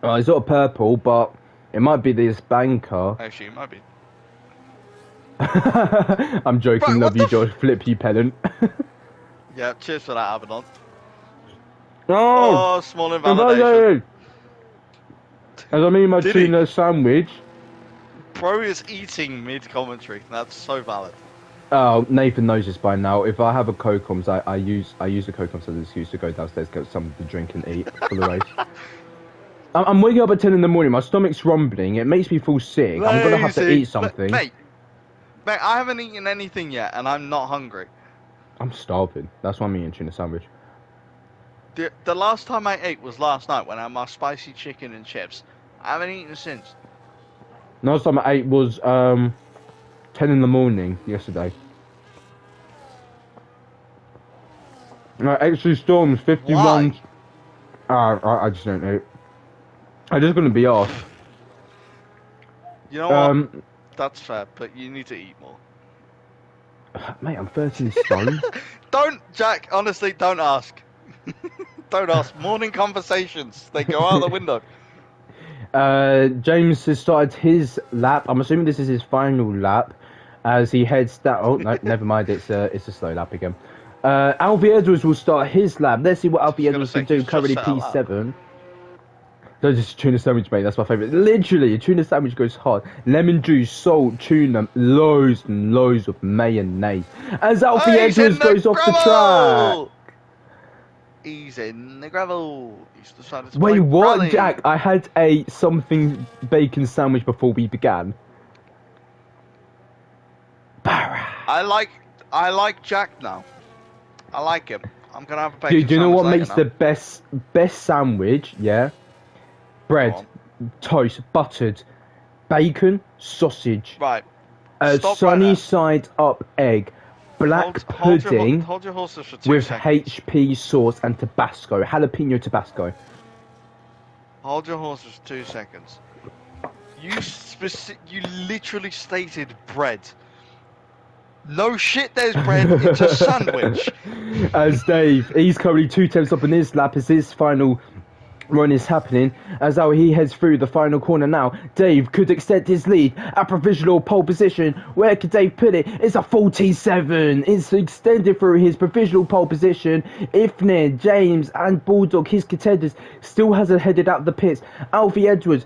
He's not purple, but it might be this banker. Actually, it might be. I'm joking, Bro, love what you, the Josh. Flip you, pedant. Yeah, cheers for that, Abaddon. Oh, Oh, small invalidation. As I mean my Did he? tuna sandwich. Bro is eating mid-commentary. That's so valid. Oh, Nathan knows this by now. If I have a Cocoms, I use the Cocoms as an excuse to go downstairs, get something to drink and eat for the race. I'm waking up at 10 in the morning. My stomach's rumbling. It makes me feel sick. Lazy. I'm gonna have to eat something. Mate, I haven't eaten anything yet, and I'm not hungry. I'm starving. That's why I'm eating tuna sandwich. The last time I ate was last night when I had my spicy chicken and chips. I haven't eaten since. Last time I ate was 10 in the morning yesterday. Extra Storms 51. I just don't know. I'm just gonna be off. You know what? That's fair, but you need to eat more. Mate, I'm 13 stone. Don't, Jack. Honestly, don't ask. Don't ask. Morning conversations. They go out the window. James has started his lap. I'm assuming this is his final lap as he heads down. Oh, no, never mind. It's a slow lap again. Alfie Edwards will start his lap. Let's see what Alfie Edwards can do. Currently P7. That's just tuna sandwich, mate. That's my favourite. Literally, a tuna sandwich goes hard. Lemon juice, salt, tuna, loads and loads of mayonnaise. As Alfie Edwards goes off the track. He's in the gravel. He's decided to Wait, what, rally. Jack? I had a something bacon sandwich before we began. I like Jack now. I like him. I'm gonna have a bacon Dude, do you know what sandwich makes later the best sandwich? Yeah, bread, toast, buttered, bacon, sausage. Right. Sunny side up egg, black pudding Hold your horses for 2 with seconds. HP sauce and Tabasco, jalapeno Tabasco. Hold your horses for 2 seconds. You literally stated bread. No shit, there's bread. It's a sandwich. As Dave, he's currently 2 tenths up in his lap as his final run is happening. As he heads through the final corner now, Dave could extend his lead at provisional pole position. Where could Dave put it? It's a 47. It's extended through his provisional pole position. Ifnir, James and Bulldog, his contenders, still hasn't headed out the pits. Alfie Edwards,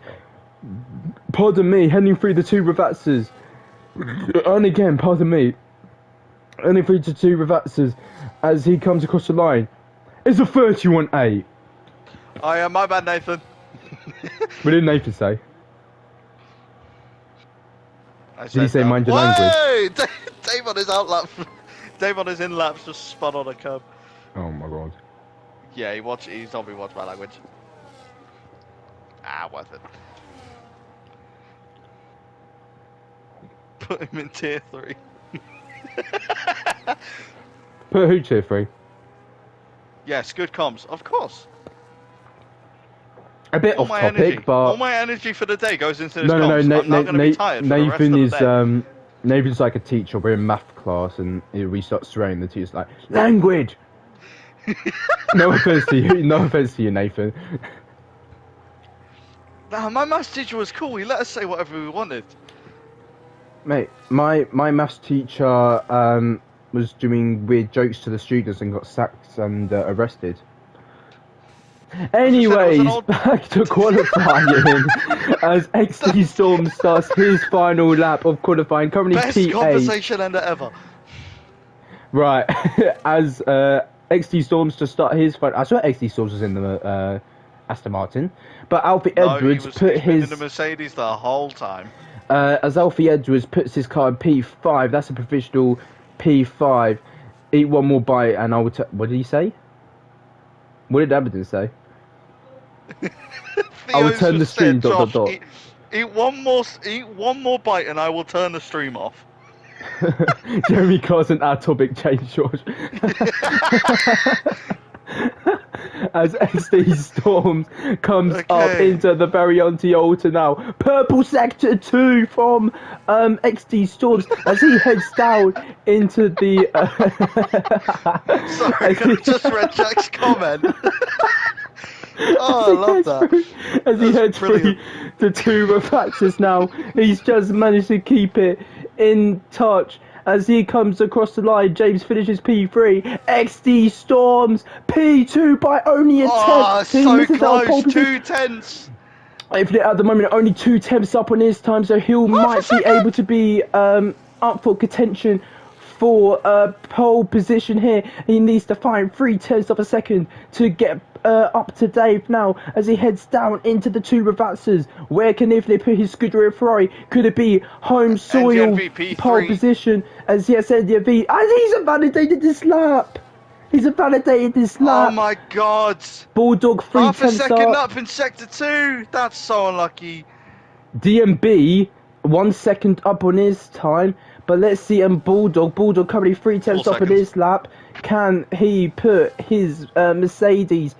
pardon me, heading through the 2 Ravatsas. And again, pardon me, only 3 to 2 Ravatsas as he comes across the line. It's a 31-8. Oh yeah, my bad, Nathan. What did Nathan say? Did he say no. mind your language? Dave on his outlap. Dave on his in-laps just spun on a curb. Oh my god. Yeah, he's told me watch my language. Worth it. Put him in tier 3. Put who tier 3? Yes, good comms, of course. A bit off topic, but all my energy for the day goes into this no, comms. I'm not going to be tired for the rest Nathan of the day. Nathan's like a teacher. We're in math class, and we start swearing. The teacher's like, language. No offense to you. No offense to you, Nathan. Nah, my maths teacher was cool. He let us say whatever we wanted. Mate, my maths teacher was doing weird jokes to the students and got sacked and arrested. Anyways, back to qualifying as XT Storm starts his final lap of qualifying, currently Best P8. conversation ender ever. Right, as XT Storms to start his final. I swear XT Storms was in the Aston Martin, but Alfie Edwards he's put been his in the Mercedes the whole time. As Alfie Edwards puts his car in P5. That's a provisional P5. Eat one more bite, and I will. What did he say? What did Abaddon say? I will turn the stream. Josh, eat one more bite, and I will turn the stream off. Jeremy Carson, our topic change, George. as SD Storms comes up Okay. into the Variante Alta now. Purple Sector 2 from XD Storms as he heads down into the... Sorry, as I he- just read Jack's comment. Oh, I he love heads that. through- as he That's heads brilliant. through the two refractors now, he's just managed to keep it in touch. As he comes across the line, James finishes P3. XD Storms P2 by only a Oh, tenth. He so misses out on pole close. position. 2/10. At the moment, only 2 tenths up on his time, so he Half a might be able second. to be up for contention for pole position here. He needs to find 3 tenths of a second to get up to Dave now as he heads down into the two Ravazzas. Where can Italy put his Scuderia Ferrari? Could it be home soil NGNV P3. pole position? As yes, NGNV, and he's invalidated this lap. He's invalidated this Oh lap. my god. Bulldog Half a 3 tenths second up. up in sector 2. That's so unlucky. DMB 1 second up on his time, but let's see. And Bulldog currently 3 tenths 4 up on seconds. his lap. Can he put his Mercedes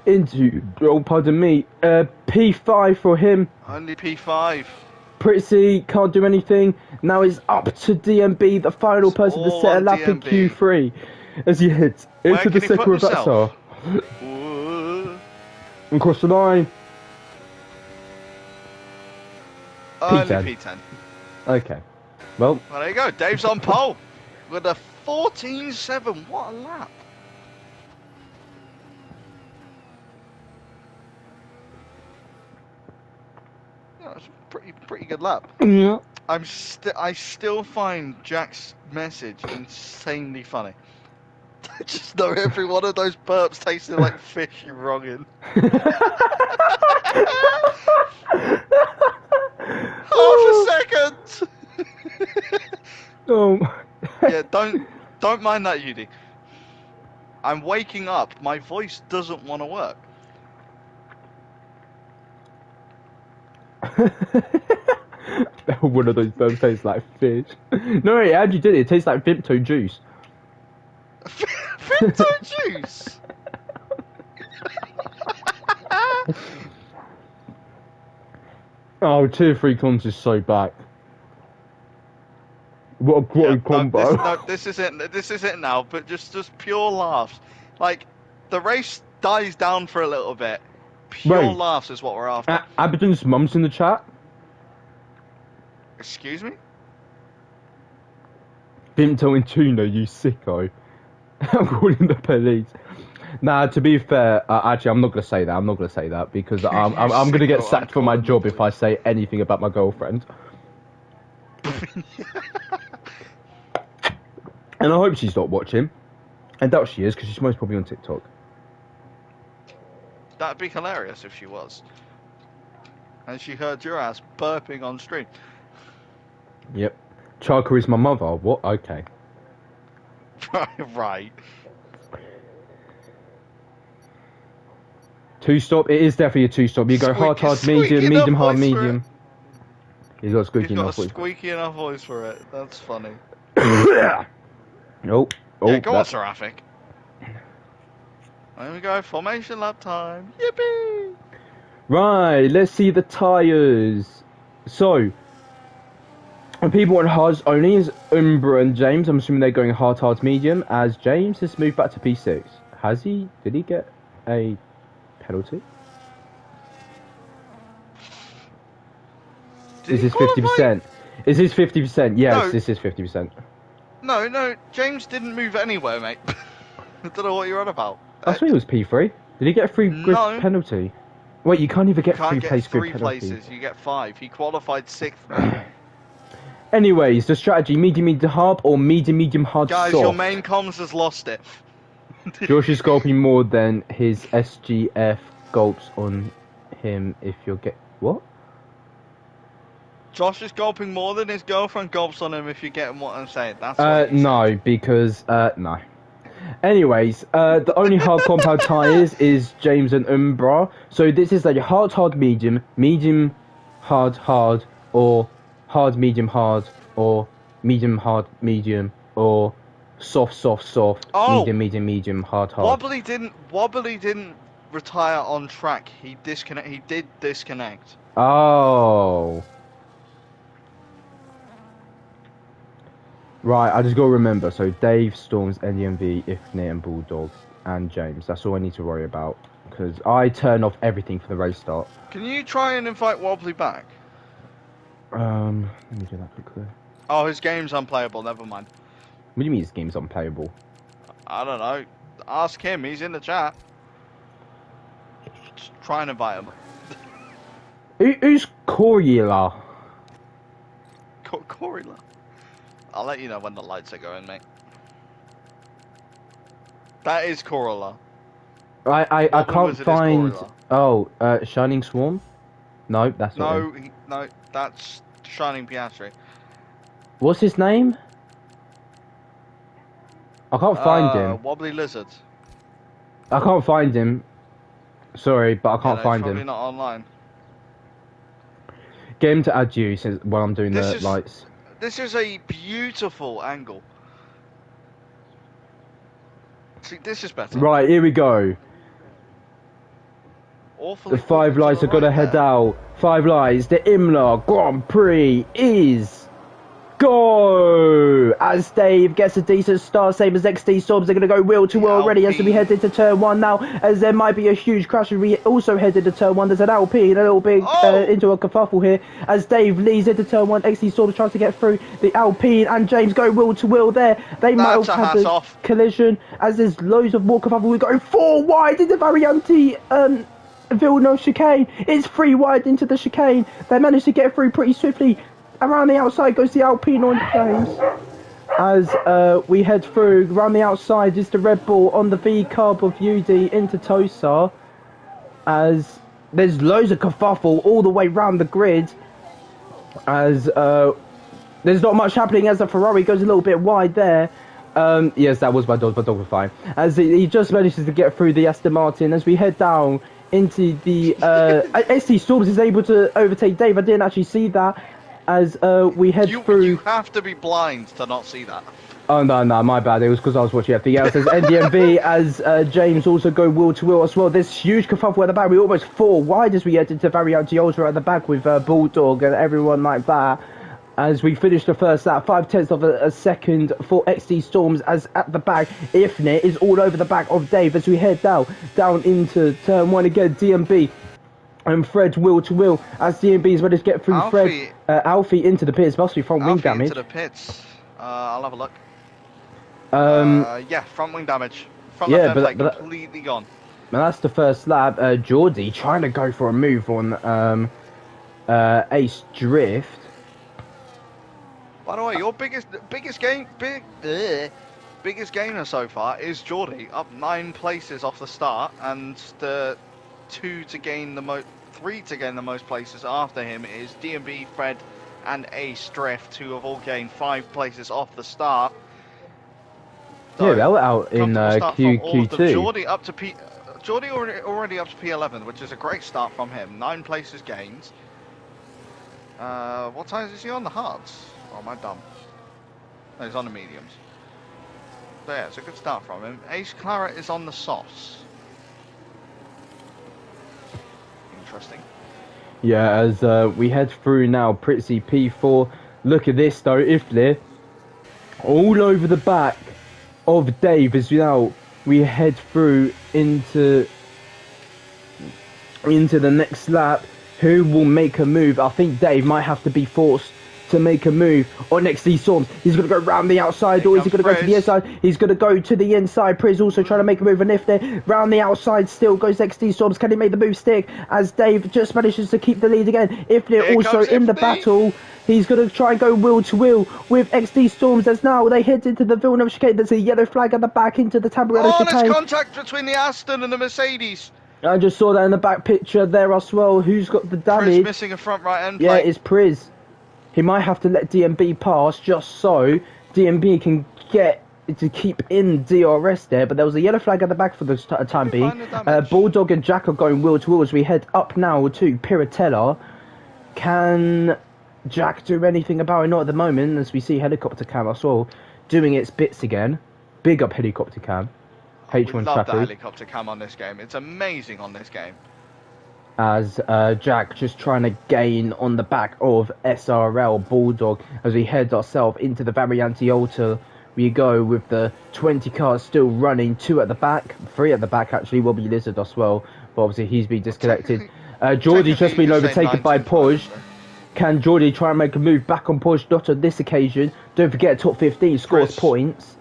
into? Oh, pardon me. P5 for him. Only P5. Pretty can't do anything. Now it's up to DMB, the final person to all set a on lap in DMB. Q3, as he hits Where into the can he put second himself? Ravazza Ooh. and cross the line. Only P10. P10. Okay. Well, Well, there you go. Dave's on pole with a 14.7. What a lap. Yeah, it's a pretty good lap. yeah. I still find Jack's message insanely funny. I just know every one of those burps tasted like fish you wrong in. Half a second. Oh. Yeah, don't mind that, Yudi. I'm waking up. My voice doesn't want to work. One of those burps tastes like fish. No, it actually did. It tastes like Vimto juice. Vimto juice. Oh, tier 3 comms is so back. What a great combo. This is it now. But just pure laughs. Like the race dies down for a little bit. Pure Right. laughs is what we're after. Abidon's mum's in the chat. Excuse me. Vimto and Tuna, you sicko. I'm calling the police. Nah, to be fair, actually, I'm not gonna say that. I'm not gonna say that because I'm gonna get Sicko, sacked from my I'm job calling if I say anything about my girlfriend. And I hope she's not watching. I doubt she is because she's most probably on TikTok. That'd be hilarious if she was. And she heard your ass burping on stream. Yep. Chaka is my mother. What? Okay. Right. 2-stop. It is definitely a 2-stop. You go hard, Squeaky medium, enough medium, hard, voice for medium. He's got a He's squeaky got a enough voice. squeaky enough voice for it. That's funny. Oh, Yeah, go on, that- Seraphic. There we go. Formation lap time. Yippee! Right, let's see the tyres. So, when people on hards only is Umbra and James. I'm assuming they're going hard, medium, as James has moved back to P6. Has he? Did he get a penalty? Is this 50%? Is this 50%? Yes, No. this is 50%. No, James didn't move anywhere, mate. I don't know what you're on about. I thought he was P3. Did he get a free grid No. penalty? Wait, you can't even get Can't free get place three grid penalties. places. You get 5. He qualified 6th, mate. Anyways, the strategy, medium hard or medium hard Guys, soft. your main comms has lost it. Josh is gulping more than his SGF gulps on him if you'll get... What? Josh is gulping more than his girlfriend gulps on him, if you're getting what I'm saying. That's what he No, said. because, no. Anyways, the only hard compound tyres is James and Umbra. So this is like hard, medium, hard, or hard, medium, or medium, hard, medium, or Soft, soft, soft. Oh, Medium, medium, medium. Hard, hard. Wobbly didn't retire on track. He did disconnect. Oh. Right, I just got to remember. So Dave, Storms, NDMV, Ifnit, and Bulldog, and James. That's all I need to worry about. Because I turn off everything for the race start. Can you try and invite Wobbly back? Let me do that quickly. Oh, his game's unplayable. Never mind. What do you mean this game's unplayable? I don't know. Ask him. He's in the chat. Just try and invite him. Who's Coriela? Corey. I'll let you know when the lights are going, mate. That is Corolla. I can't find. Oh, Shining Swarm? No, that's not him. No, that's Shining Piastri. What's his name? I can't find him. Wobbly Lizard. I can't find him. Sorry, but I can't find he's probably him. not online. Get him to add you since while I'm doing the lights. This is a beautiful angle. See, this is better. Right, here we go. Awfully the 5 lights are gonna head out. 5 lights. The Imola Grand Prix is go as Dave gets a decent start, same as XD Storms. They're going to go wheel to wheel already as we head into turn 1 now, as there might be a huge crash as we also head into turn 1. There's an Alpine, a little bit into a kerfuffle here as Dave leads into turn 1. XD Storms trying to get through the Alpine and James go wheel to wheel there. They might have had a collision as there's loads of more kerfuffle. We're going 4 wide into Varianti Villeneuve chicane. It's 3 wide into the chicane. They managed to get through pretty swiftly. Around the outside goes the Alpine on James. As we head through, around the outside is the Red Bull on the V-Carb of UD into Tosar. As there's loads of kerfuffle all the way round the grid. As there's not much happening as the Ferrari goes a little bit wide there. Yes, that was my dog was fine. As he just manages to get through the Aston Martin as we head down into the... ST Storms is able to overtake Dave. I didn't actually see that. As we head through... You have to be blind to not see that. Oh, no, my bad. It was because I was watching everything else. As NDMV, as James also go wheel to wheel as well. There's huge kerfuffle at the back. We're almost 4 wide as we head into Varianti Ultra at the back with Bulldog and everyone like that. As we finish the first lap, 5/10 of a second for XD Storms. As at the back, Ifnit is all over the back of Dave as we head down into turn 1 again. DMB and Fred wheel to wheel as DMB is ready to get through Alfie into the pits. Must be front wing damage. Into the pits. I'll have a look. Yeah, front wing damage. Front left end plate completely gone. And that's the first lap. Geordie trying to go for a move on Ace Drift. By the way, your biggest gainer so far is Geordie, up 9 places off the start, and the 3 to gain the most places after him is DMB, Fred, and Ace Drift, who have all gained 5 places off the start. So, yeah, they were out in Q2. Geordie already up to P11, which is a great start from him. 9 places gained. What tires is he on? The hards? Or am I dumb? No, he's on the mediums. So yeah, it's a good start from him. Ace Claret is on the softs. Interesting. Yeah, as we head through now, Pritzy P4. Look at this though, Ifle all over the back of Dave as we head through into the next lap. Who will make a move? I think Dave might have to be forced to make a move on XD Storms. He's going to go round the outside, or is he going to go to the inside? He's going to go to the inside. Priz also trying to make a move, and if they're round the outside, still goes XD Storms. Can he make the move stick? As Dave just manages to keep the lead again. If they're also in the battle, he's going to try and go wheel to wheel with XD Storms. As now they head into the Villeneuve chicane. There's a yellow flag at the back into the Tamburello chicane. There's contact between the Aston and the Mercedes. I just saw that in the back picture there as well. Who's got the damage? Priz missing a front right end plate. Yeah, it's Priz. He might have to let DMB pass just so DMB can get to keep in DRS there. But there was a yellow flag at the back for the time being. Bulldog and Jack are going wheel to wheel as we head up now to Piratella. Can Jack do anything about it? Not at the moment, as we see helicopter cam as well. doing its bits again. Big up helicopter cam. We H1 love the Chaffee. helicopter cam on this game. It's amazing on this game. As Jack just trying to gain on the back of SRL Bulldog as we head ourselves into the Variante Alta. We go with the 20 cars still running, 2 at the back, 3 at the back actually, will be Lizard as well, but obviously he's been disconnected. Geordie's just been overtaken by Podge. Can Geordie try and make a move back on Podge? Not on this occasion. Don't forget top 15 scores points.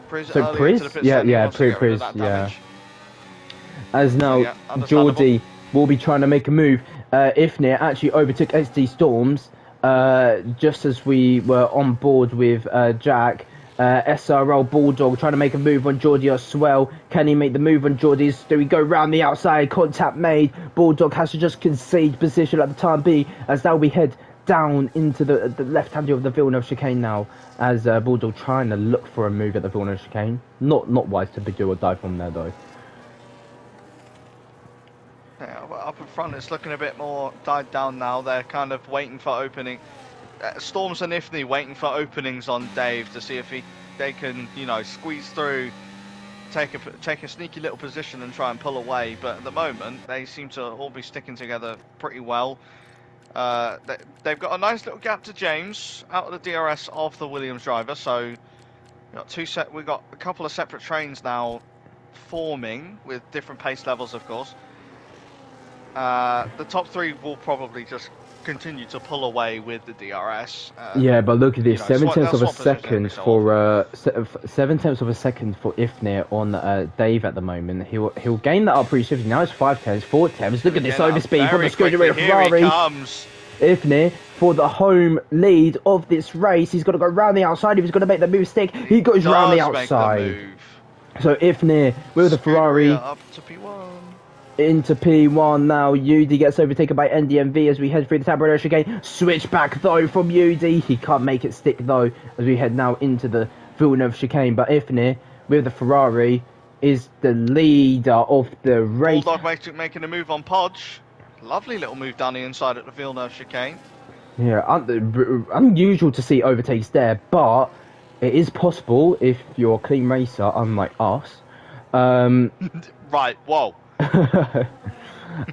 So Priz? Yeah, Priz, yeah. As now Geordie will be trying to make a move. Ifnir actually overtook SD Storms just as we were on board with Jack. SRL Bulldog trying to make a move on Geordie as well. Can he make the move on Geordie? Do we go round the outside? Contact made. Bulldog has to just concede position at the time B as now we head down into the left hand of the Villeneuve chicane now as Bulldog trying to look for a move at the Villeneuve chicane. Not wise to do or die from there though. Yeah, up in front it's looking a bit more died down now. They're kind of waiting for opening. Storms and Ifney waiting for openings on Dave to see if they can, you know, squeeze through, take a sneaky little position and try and pull away. But at the moment, they seem to all be sticking together pretty well. They've got a nice little gap to James out of the DRS of the Williams driver. So we've got a couple of separate trains now forming with different pace levels, of course. The top 3 will probably just continue to pull away with the DRS. Yeah, but look at this, 7/10 of a second for 7/10 of a second for Ifnir on Dave at the moment. He'll gain that up pretty swiftly. Now it's 5/10, 4/10. Look at this overspeed from the Scuderia Ferrari. Ifnir for the home lead of this race. He's got to go round the outside if he's going to make the move stick. He goes round the outside. So Ifnir with the Ferrari up to P1. Into P1 now. Udi gets overtaken by NDMV as we head through the Tabarero chicane. Switch back though from Udi. He can't make it stick though as we head now into the Villeneuve chicane. But Ifnir with the Ferrari is the leader of the race. Bulldog making a move on Podge. Lovely little move down the inside at the Villeneuve chicane. Yeah, unusual to see overtakes there, but it is possible if you're a clean racer, unlike us. Right, whoa.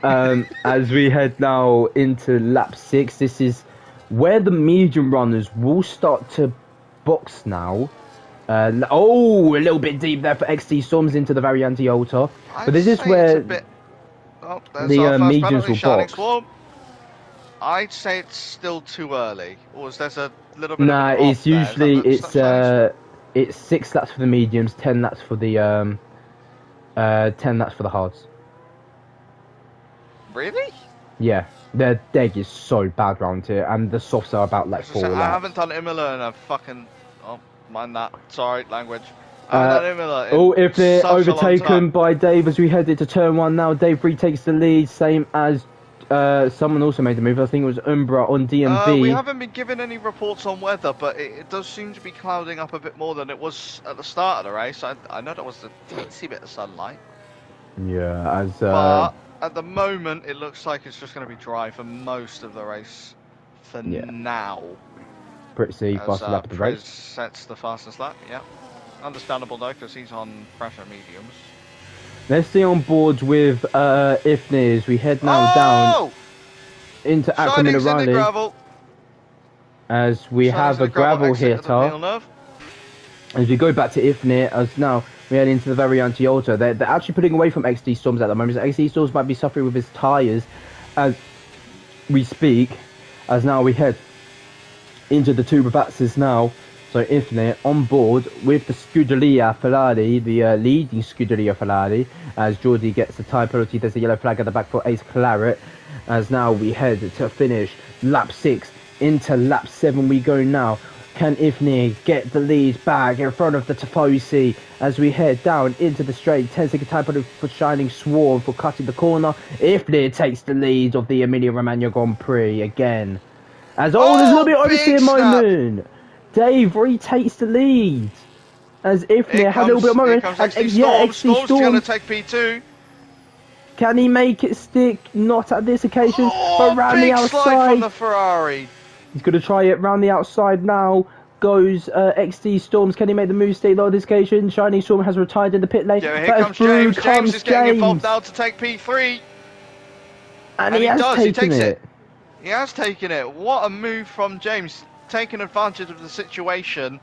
As we head now into lap 6, this is where the medium runners will start to box now. A little bit deep there for XT Storms into the Variante Alta. But this is where the mediums will box. I'd say it's still too early. Or is there a little bit Nah, of a it's usually it's 6 laps for the mediums, 10 laps for the 10 laps for the hards. Really? Yeah, their deg is so bad round here, and the softs are about like 4 laps. I haven't done Imola in a fucking... Oh, mind that. Sorry, language. I haven't done Imola if they're overtaken by Dave as we head into turn 1 now, Dave retakes the lead, same as someone also made the move. I think it was Umbra on DMV. We haven't been given any reports on weather, but it does seem to be clouding up a bit more than it was at the start of the race. I know there was a teensy bit of sunlight. Yeah, as... But at the moment, it looks like it's just going to be dry for most of the race for now. Pretty fast lap of the race. Sets the fastest lap, yeah. Understandable though, because he's on pressure mediums. Let's stay on board with Ifnir as we head now down into Aquaman O'Reilly. As we have a gravel hitter. As we go back to Ifnir, as now we head into the Variante Alta. They're actually putting away from XD Storms at the moment. XD Storms might be suffering with his tyres as we speak. As now we head into the two Bavazzas now. So Ifnir on board with the Scuderia Ferrari, the leading Scuderia Ferrari, as Geordie gets the tyre penalty. There's a yellow flag at the back for Ace Claret. As now we head to finish lap 6 into lap 7 we go now. Can Ifnir get the lead back in front of the Tifosi as we head down into the straight? 10-second tyre penalty for Shining Swarm for cutting the corner. Ifnir takes the lead of the Emilia-Romagna Grand Prix again. As there's a little bit oversteer moment. Dave retakes the lead as Ifnir had a little bit of moment. XT Storm's going to take P2. Can he make it stick? Not at this occasion, but round the outside. Slide from the Ferrari. He's going to try it round the outside now. goes XD Storms. Can he make the move? Stay low this occasion. Shiny Storm has retired in the pit lane. Yeah, here But comes through James. James is getting James. involved now to take P3. And he has does. taken He takes it. He has taken it. What a move from James. Taking advantage of the situation.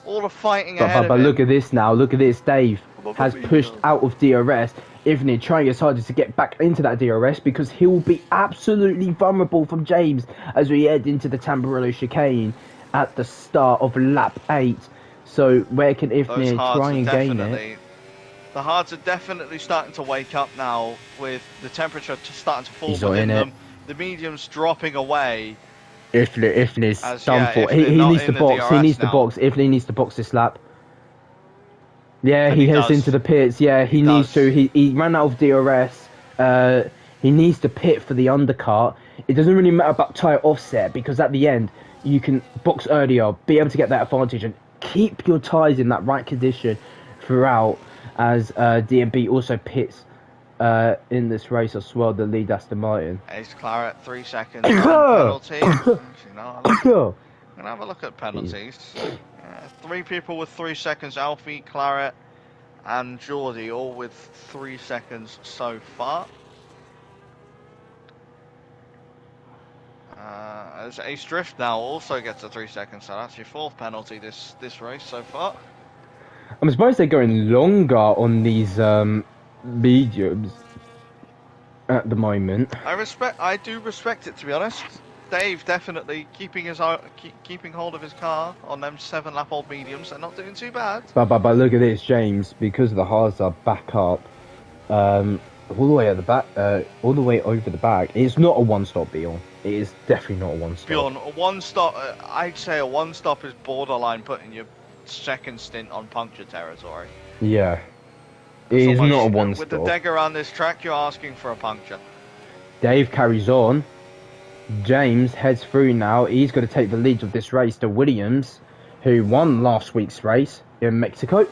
All the fighting ahead of But him. look at this now. Look at this. Dave has pushed out of DRS. Ifni trying his hardest to get back into that DRS because he will be absolutely vulnerable from James as we head into the Tamburello chicane at the start of lap 8. So where can Ifni try and gain it? The hards are definitely starting to wake up now with the temperature starting to fall He's not within in them. it. The medium's dropping away. Ifni's done for. He needs to box. He needs to box. Ifni needs to box this lap. Yeah, he heads into the pits. Yeah, he needs to. He ran out of DRS. He needs to pit for the undercut. It doesn't really matter about tyre offset because at the end you can box earlier, be able to get that advantage and keep your tyres in that right condition throughout. As DMB also pits in this race as well, the lead Aston Martin. Ace Claret, 3 seconds penalty. Actually, no, I'm going to have a look at penalties. 3 people with 3 seconds, Alfie, Claret and Geordie, all with 3 seconds so far. As Ace Drift now also gets a 3 seconds, so that's your 4th penalty this race so far. I'm surprised they're going longer on these mediums at the moment. I do respect it, to be honest. Dave definitely keeping hold of his car on them 7-lap-old mediums. They're not doing too bad. But look at this, James, because the hards are back up, all the way at the back, all the way over the back. It's not a one-stop, Bjorn. It is definitely not a one-stop. Bjorn, a one-stop. I'd say a one-stop is borderline putting your second stint on puncture territory. Yeah, it is not a one-stop. With the deg around this track, you're asking for a puncture. Dave carries on. James heads through now. He's going to take the lead of this race to Williams, who won last week's race in Mexico.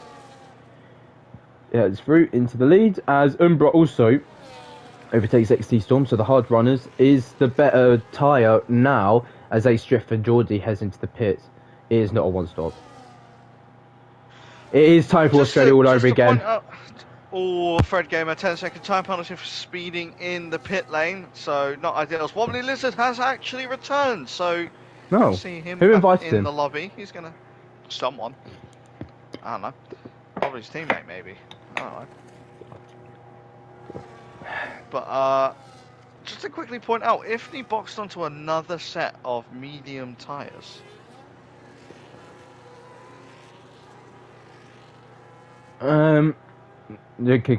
Heads through into the lead as Umbra also overtakes XT Storm. So the hard runners is the better tyre now as Ace Drift and Geordie heads into the pits. It is not a one-stop. It is time for Australia all over again. Oh, Fred Gamer, 10-second time penalty for speeding in the pit lane. So not ideal. Wobbly Lizard has actually returned. So no. See him Who invited in him? the lobby. He's gonna someone. I don't know. Probably his teammate, maybe. I don't know. But just to quickly point out, if he boxed onto another set of medium tyres. Can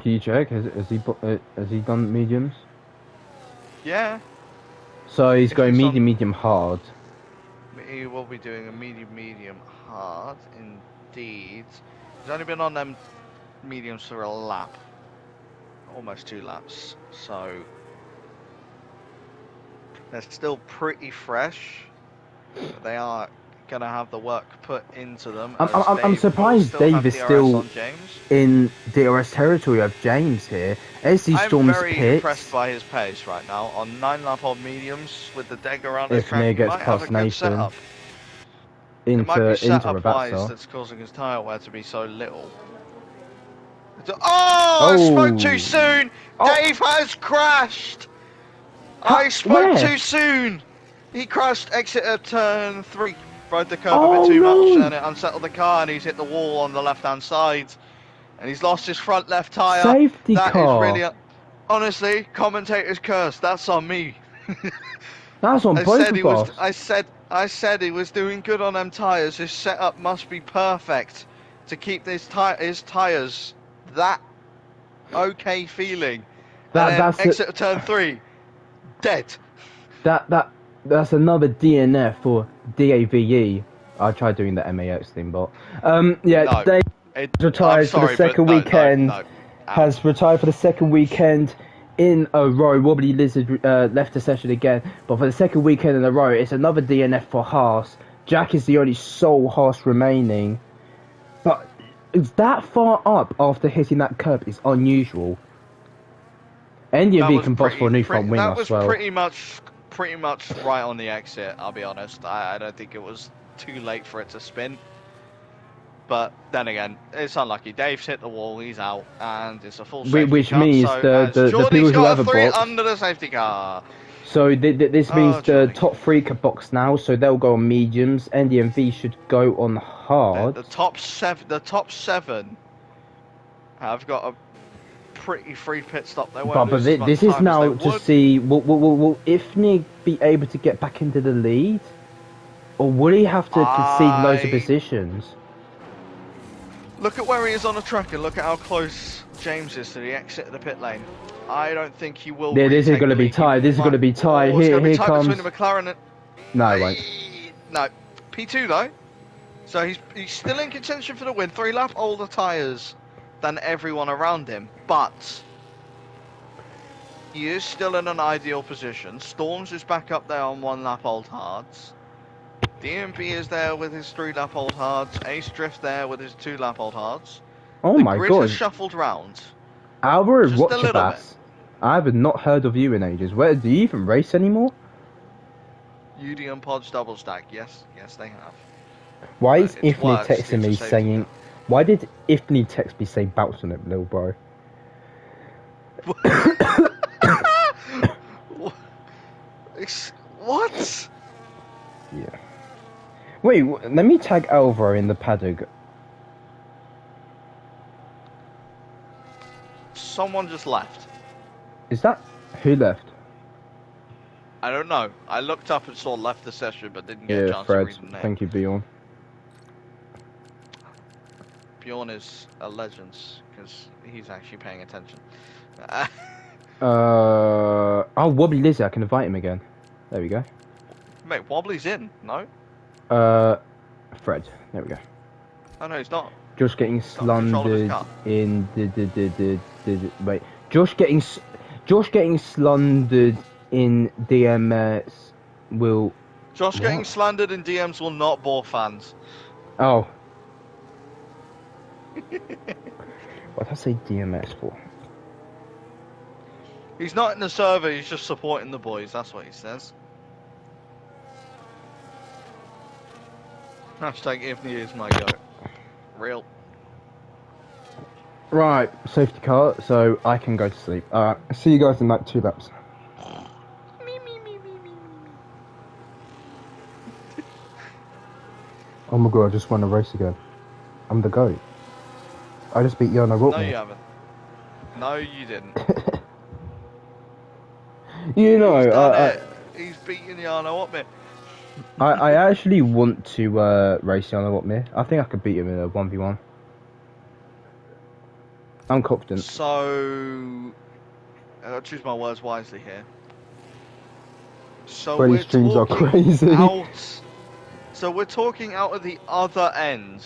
you check? Has he done mediums? Yeah. So he's going medium hard. He will be doing a medium hard, indeed. He's only been on them mediums for a lap. Almost 2 laps. So they're still pretty fresh. But they are going to have the work put into them. I'm surprised Dave is still in DRS territory of James here. SC Storm's I'm very pits. impressed by his pace right now on 9-lap-old mediums with the deg around his If track. Mir He gets might have a past good Nathan setup. into It might be setup-wise Rabazza. that's causing his tyre wear to be so little. Oh, I spoke too soon! Dave has crashed! I spoke too soon! He crashed exit of turn 3. Rode the curb a bit too much and it unsettled the car and he's hit the wall on the left-hand side. And he's lost his front left tyre. Safety That car. is really... Honestly, commentator's curse. That's on me. That's on both of us. I said he was doing good on them tyres. His setup must be perfect to keep his tyres that okay feeling. That's exit of turn 3, dead. That's another DNF for DAVE. I tried doing the MAX thing, but yeah, Dave retired for the second weekend. Has retired for the second weekend in a row. Wobbly Lizard left the session again, but for the second weekend in a row, it's another DNF for Haas. Jack is the only sole Haas remaining, but it's that far up after hitting that curb is unusual. NDV can box for a new front wing as well. That was pretty much right on the exit. I'll be honest. I don't think it was too late for it to spin. But then again, it's unlucky. Dave's hit the wall, he's out, and it's a full safety Which car. means So the Geordie's people who got have a a 3 box. under the safety car. So this means the Geordie. top 3 can box now, so they'll go on mediums. Andy and V should go on hard. The top seven have got a pretty free pit stop. They won't But lose as much this is time as now they to would. see will Ifni be able to get back into the lead, or will he have to concede loads of positions? Look at where he is on the track and look at how close James is to the exit of the pit lane. I don't think he will. Yeah, this is going to be tight. This is going to be tight. Here comes. Between the McLaren and... No, it won't. No, P2 though. So he's still in contention for the win. 3 lap older tyres than everyone around him, but he is still in an ideal position. Storms is back up there on 1 lap old hards. DMP is there with his 3 lap old hards. Ace Drift there with his 2 lap old hards. Oh the my grid god! has shuffled round. Alvaro Just a little Watchabass. I have not heard of you in ages. Where do you even race anymore? UD and Podge double stack. Yes, they have. Why is It's Ifni worse, texting it's a me safety saying? car. Why did Ifni text me saying bounce on it, little bro? What? Yeah. Wait, let me tag Alvaro in the paddock. Someone just left. Is that who left? I don't know. I looked up and saw left the session, but didn't get a Yeah, chance Fred. to read the name. Thank you, Bjorn. Bjorn is a legend because he's actually paying attention. Oh, Wobbly Lizzie, I can invite him again. There we go. Mate, Wobbly's in. No? Fred. There we go. Oh no, he's not. Josh getting control of his slandered car. in wait. Josh getting slandered in DMS will. Josh getting What? slandered in DMs will not bore fans. Oh. What did I say DMS for? He's not in the server, he's just supporting the boys, that's what he says. Hashtag Ifni is my goat. Real. Right, safety car, so I can go to sleep. Alright, see you guys in like 2 laps. Oh my god, I just won a race again. I'm the GOAT. I just beat Yana No, Rotman. you haven't. No, you didn't. You know, He's beating Yana Watmir. I actually want to race Yana Rotman. I think I could beat him in a 1v1. I'm confident. So, I gotta choose my words wisely here. So Freddy's we're streams are talking crazy. So we're talking out of the other end.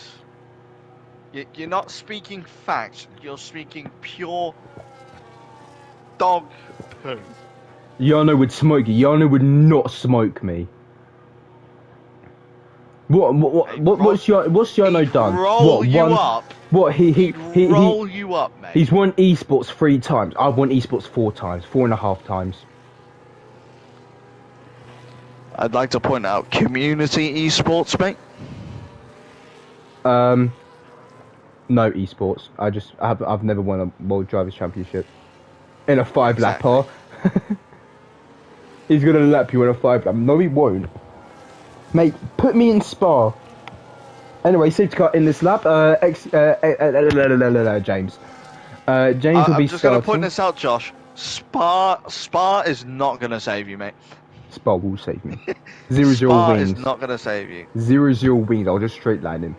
You're not speaking facts. You're speaking pure dog poo. Yana would smoke you. Yana would not smoke me. What's Yana done? Roll you up. What he roll you up, mate. He's won esports 3 times. I've won esports 4 times, 4.5 times. I'd like to point out community esports, mate. No esports. I've never won a World Drivers' Championship in a 5 Exactly. lapper. He's gonna lap you in a 5 lap. No, he won't. Mate, put me in Spa. Anyway, safety car in this lap. James. James will be I'm just starting. gonna point this out, Josh. Spa is not gonna save you, mate. Spa will save me. 0-0 Spa wings. is not gonna save you. 0-0 wings. I'll just straight line him.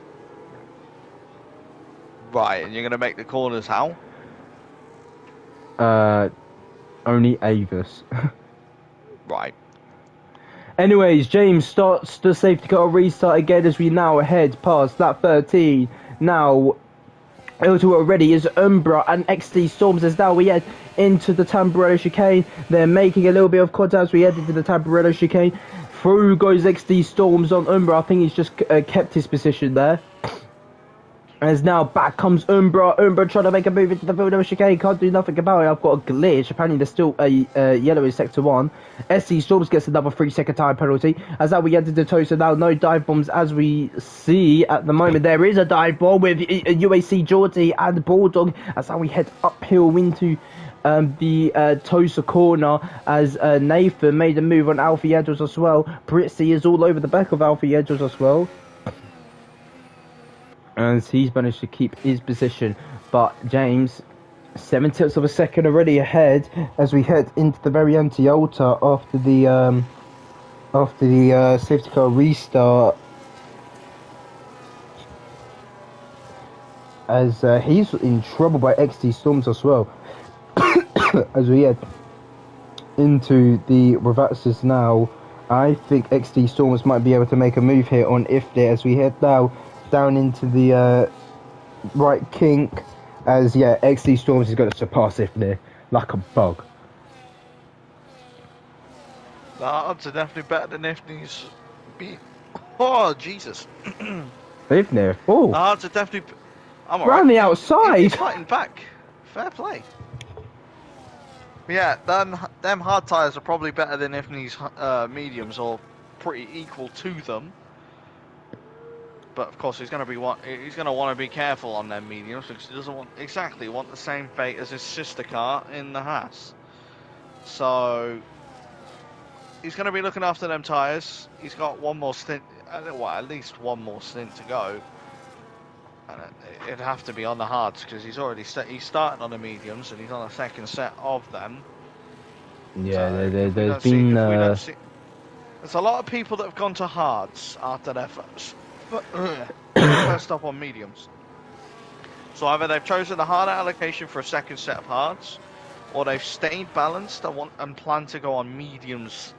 Right, and you're gonna make the corners how? Only Avis. Right. Anyways, James starts the safety car restart again as we now head past lap 13. Now, L2 already is Umbra and XD Storms as now we head into the Tamburello chicane. They're making a little bit of contact as we head into the Tamburello chicane. Through goes XD Storms on Umbra. I think he's just kept his position there. As now back comes Umbra. Umbra trying to make a move into the field of chicane. Can't do nothing about it. I've got a glitch. Apparently there's still a yellow in sector 1. SC Storms gets another 3-second time penalty. As now we enter the Toaster now. No dive bombs as we see at the moment. There is a dive bomb with UAC Geordie and Bulldog. As now we head uphill into the Toaster corner as Nathan made a move on Alfie Edwards as well. Britzy is all over the back of Alfie Edwards as well. As he's managed to keep his position, but James 7/10 of a second already ahead as we head into the very empty altar after the safety car restart. As he's in trouble by XT Storms as well. As we head into the Ravatsas now, I think XT Storms might be able to make a move here on Ifne as we head now down into the right kink, as XT Storms is going to surpass Ifne like a bug. The odds are definitely better than Ifne's. Oh Jesus! Ifne, oh, The odds are definitely. I'm alright. round the outside. He's fighting back. Fair play. Yeah, them hard tyres are probably better than Ifne's mediums, or pretty equal to them. But of course, he's going to want to be careful on them mediums because he doesn't want the same fate as his sister car in the Haas. So he's going to be looking after them tyres. He's got one more stint, at least one more stint to go. And it'd have to be on the hards because he's starting on the mediums and he's on a second set of them. Yeah, So there's been. there's a lot of people that have gone to hards after their first stop on mediums. So either they've chosen the hard allocation for a second set of hards, or they've stayed balanced and plan to go on mediums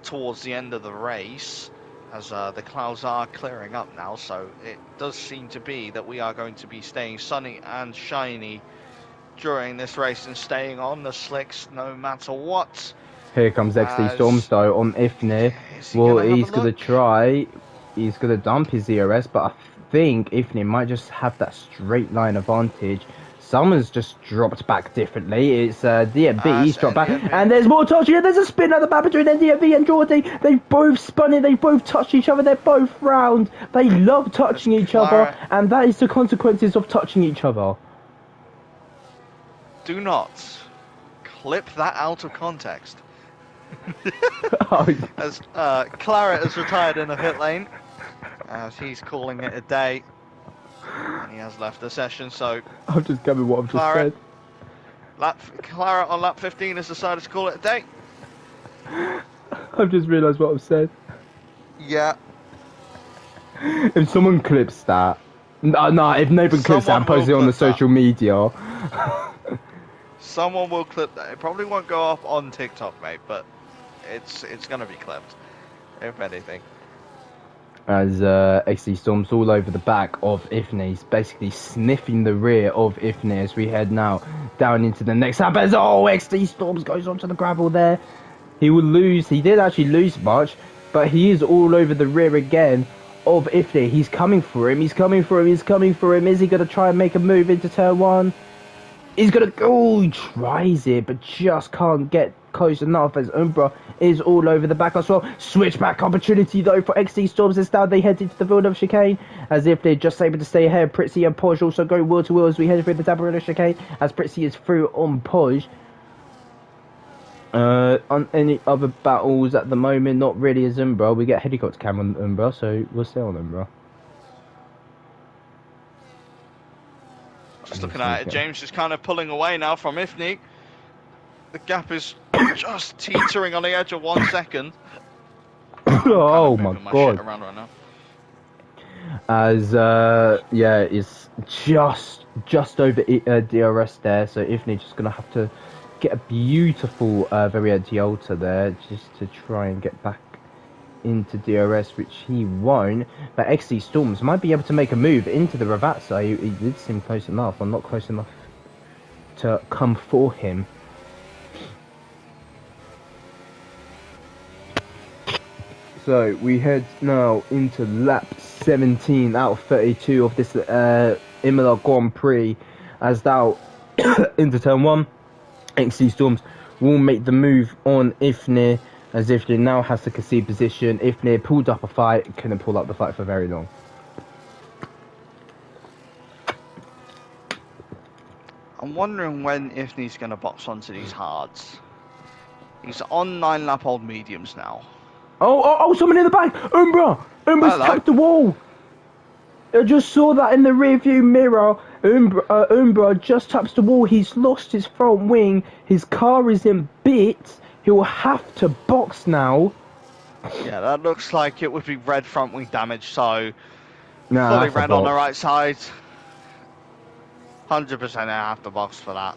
towards the end of the race, as the clouds are clearing up now. So it does seem to be that we are going to be staying sunny and shiny during this race and staying on the slicks no matter what. Here comes XT Storms though on Ifne. Well, he's going to try. He's going to dump his ERS, but I think Ifne might just have that straight line advantage. Someone's just dropped back differently. It's DMV, he's dropped back. And there's more touching. There's a spin at the back between DMV and Geordie. They've both spun it. They've both touched each other. They're both round. They love touching each other. And that is the consequences of touching each other. Do not clip that out of context. As Claret has retired in the pit lane, as he's calling it a day, and he has left the session. So I'm just coming what I've just said. Claret on lap 15 has decided to call it a day. I've just realised what I've said. Yeah. If someone clips that, if Nathan clips that and posts it on the social media. Someone will clip that. It probably won't go up on TikTok, mate, but it's going to be clipped, if anything. As XT Storm's all over the back of Ifne. He's basically sniffing the rear of Ifne as we head now down into the next lap. As XT Storms goes onto the gravel there. He will lose. He did actually lose much, but he is all over the rear again of Ifne. He's coming for him. He's coming for him. He's coming for him. Is he going to try and make a move into turn 1? He's going to go. He tries it, but just can't get close enough as Umbra is all over the back as well. Switchback opportunity though for XT Storms. Instead they head into the field of chicane as if they're just able to stay ahead. Pritzy and Poj also go wheel to wheel as we head through the Tabarella chicane as Pritzy is through on Poj. On any other battles at the moment, not really as Umbra. We get helicopter cam on Umbra, so we'll stay on Umbra. Just looking at it, James is kind of pulling away now from Ifne. The gap is just teetering on the edge of 1 second. Oh my god. Around right now. As it's just over DRS there, so Ifne just gonna have to get a beautiful very empty altar there just to try and get back into DRS, which he won't. But XT Storms might be able to make a move into the Ravazza. He did seem close enough, or not close enough to come for him. So we head now into lap 17 out of 32 of this Imola Grand Prix, as now into turn 1. XC Storms will make the move on Ifnir, as Ifnir now has to concede position. Ifnir pulled up a fight, couldn't pull up the fight for very long. I'm wondering when Ifnir's going to box onto these hards. He's on 9-lap-old mediums now. Oh, someone in the back! Umbra's tapped the wall! I just saw that in the rearview mirror. Umbra just taps the wall. He's lost his front wing. His car is in bits. He'll have to box now. Yeah, that looks like it would be red front wing damage, so Nah, fully that's a red on the box. right side. 100% I have to box for that.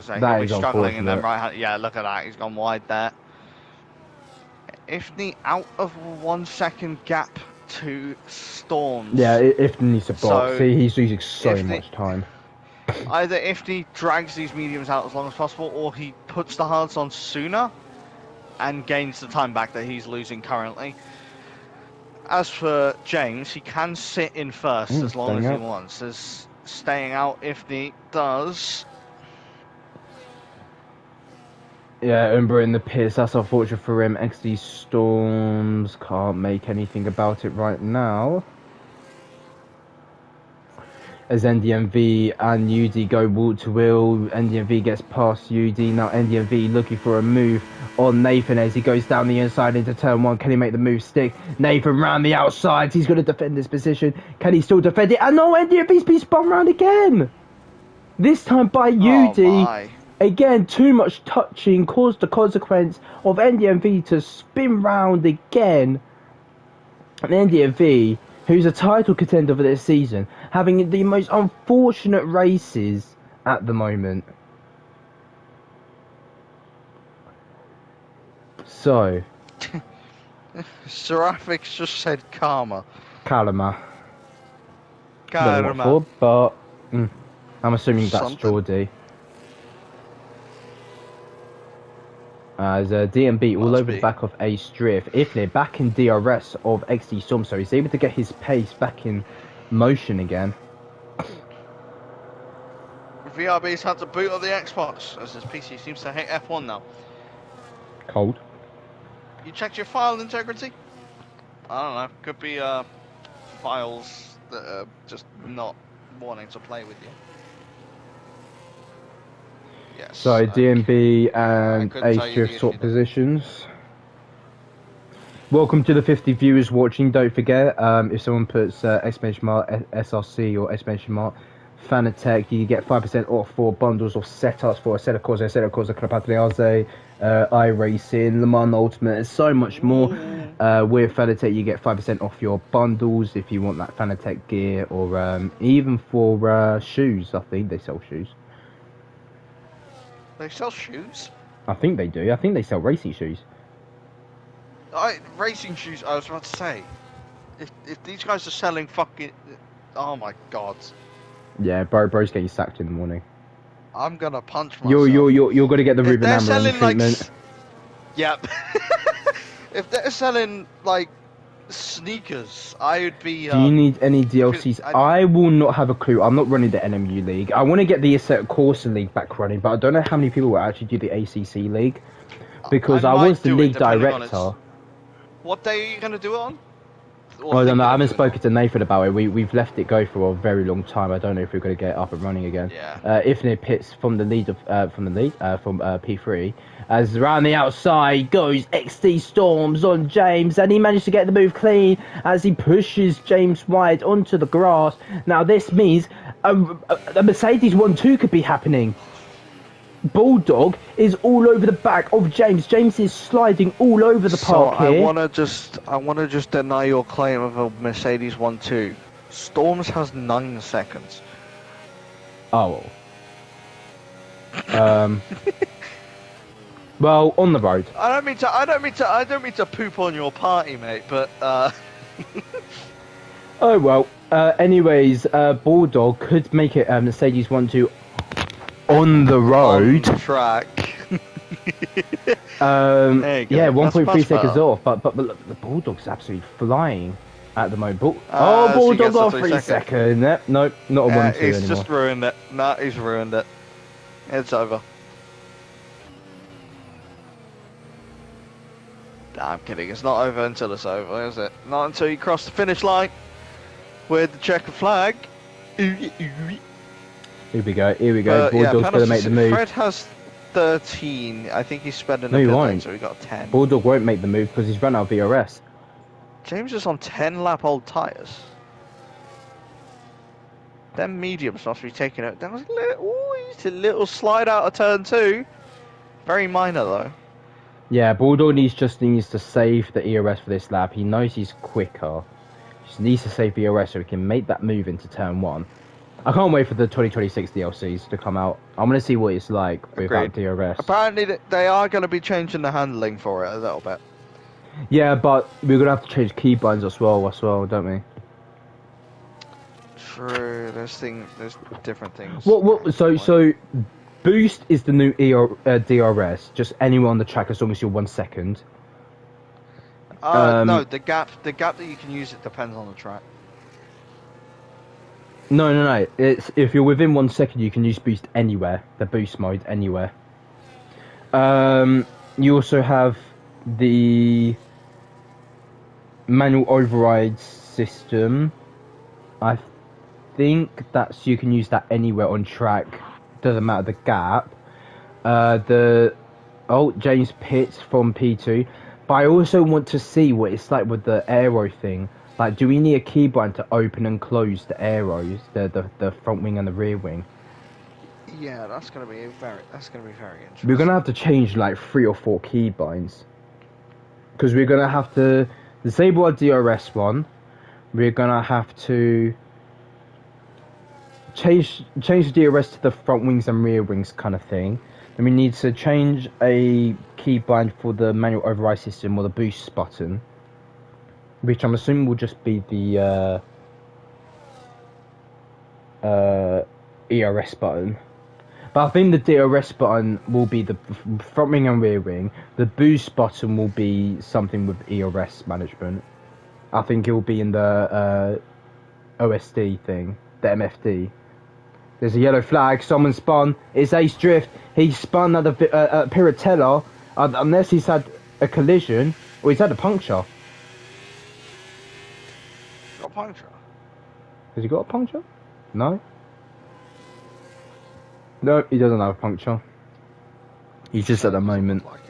So That he'll is be struggling in them unfortunate. right hand. Yeah, look at that. He's gone wide there. Ifni out of 1 second gap to Storms. Yeah, if he needs to box. So, See, he's losing so if much time. Either Ifni drags these mediums out as long as possible, or he puts the hards on sooner and gains the time back that he's losing currently. As for James, he can sit in first as long as he wants. As staying out if he does. Yeah, Umbra in the pits. That's unfortunate for him. XD Storms can't make anything about it right now. As NDMV and UD go wall to wheel, NDMV gets past UD. Now NDMV looking for a move on Nathan as he goes down the inside into turn 1. Can he make the move stick? Nathan round the outside. He's going to defend this position. Can he still defend it? And no, NDMV's been spun round again. This time by UD. Oh Again, too much touching caused the consequence of NDMV to spin round again. And NDMV, who's a title contender for this season, having the most unfortunate races at the moment. So, Seraphic's just said karma. Kalama. Don't know what for, but I'm assuming that's Something. Geordie. As DMB all Must over be. the back of Ace Drift. Ifnir back in DRS of XD Storm, so he's able to get his pace back in motion again. VRB's had to boot up the Xbox as his PC seems to hate F1 now. Cold. You checked your file integrity? I don't know. Could be files that are just not wanting to play with you. Yes. So DMB I and couldn't tell Ace you Drift the swap issue. positions. Welcome to the 50 viewers watching. Don't forget, if someone puts exclamation mark SRC or exclamation mark Fanatec, you get 5% off for bundles of setups for Assetto Corsa, Club Patriarze, iRacing, Le Mans Ultimate, and so much more. With Fanatec, you get 5% off your bundles if you want that Fanatec gear, or even for shoes. I think they sell shoes. They sell shoes? I think they do. I think they sell racing shoes. Racing shoes, I was about to say. If these guys are selling fucking... Oh my god. Yeah, bro's getting sacked in the morning. I'm gonna punch myself. You're gonna get the If Ruben they're Amorim selling treatment. Yep. If they're selling like sneakers, I would be. Do you need any DLCs? I will not have a clue. I'm not running the NMU League. I want to get the Assetto Corsa League back running, but I don't know how many people will actually do the ACC League. Because I might was the do it league depending on director. What day are you gonna do it on? I don't know. I haven't spoken to Nathan about it. We've left it go for a very long time. I don't know if we're going to get it up and running again. Yeah. Ifnir pits from the lead of from P3, as around the outside goes XD Storms on James, and he managed to get the move clean as he pushes James wide onto the grass. Now this means a Mercedes 1-2 could be happening. Bulldog is all over the back of James. James is sliding all over the park here. I wanna just deny your claim of a Mercedes 1-2. Storms has 9 seconds. Oh. Well, on the road. I don't mean to poop on your party, mate, but Oh well. Anyways, Bulldog could make it Mercedes 1-2 on the road. on track. Yeah, There you go. 1.3 That's seconds better. off, but look, the Bulldog's absolutely flying. at the moment. Oh, So he Bulldog gets the got 3 3 second. second. Yep, nope, not a 1-2 He's anymore. just ruined it. No, he's ruined it. It's over. Nah, I'm kidding. It's not over until it's over, is it? Not until you cross the finish line with the checkered flag. Here we go. Here we go. Yeah, Bulldog's gonna make the move. Fred has 13. I think he's spending No, a he pit lane, won't. so he got 10. Bulldog won't make the move because he's run out of VRS. James is on 10 lap old tyres. Them mediums must be taking it. That was a little slide out of turn 2. Very minor though. Yeah, Bulldog just needs to save the ERS for this lap. He knows he's quicker. He just needs to save the ERS so he can make that move into turn 1. I can't wait for the 2026 DLCs to come out. I'm going to see what it's like without DRS. Apparently they are going to be changing the handling for it a little bit. Yeah, but we're going to have to change keybinds as well, don't we? True, there's different things. So boost is the new DRS. Just anywhere on the track as long as you're 1 second. No, the gap that you can use, it depends on the track. No. It's if you're within 1 second, you can use boost anywhere. The boost mode anywhere. You also have the manual override system. I think you can use that anywhere on track. Doesn't matter the gap. James Pitts from P2. But I also want to see what it's like with the aero thing. Like, do we need a keybind to open and close the aeros, the front wing and the rear wing? Yeah, that's gonna be very interesting. We're gonna have to change like 3 or 4 keybinds because we're gonna have to disable our DRS one. We're gonna have to change the DRS to the front wings and rear wings kind of thing. Then we need to change a keybind for the manual override system or the boost button, which I'm assuming will just be the ERS button. But I think the DRS button will be the front wing and rear wing. The boost button will be something with ERS management. I think it will be in the OSD thing, the MFD. There's a yellow flag. Someone spun. It's Ace Drift. He spun at the Piratella, unless he's had a collision or he's had a puncture. Got a puncture? Has he got a puncture? No. No, he doesn't have a puncture. He's just at the moment. Like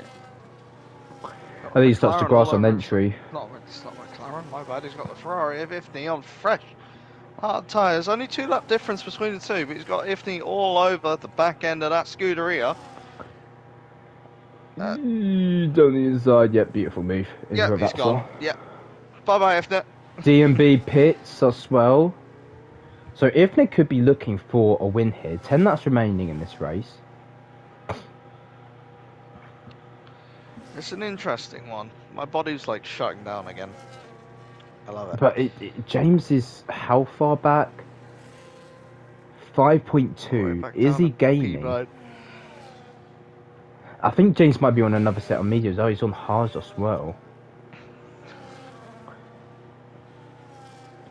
I think he's touched the grass on entry. It's not McLaren, my bad. He's got the Ferrari F50 on fresh hard tyres. Only 2 lap difference between the two, but he's got F50 all over the back end of that Scuderia. Down the inside, yep, beautiful move. Yeah, he's gone. Yeah. Bye bye, F50. DMB pits as well. So Ifnik could be looking for a win here. 10 laps remaining in this race. It's an interesting one. My body's like shutting down again. I love it. But James is how far back? 5.2. Is he gaining? I think James might be on another set of mediums. Oh, he's on hards as well.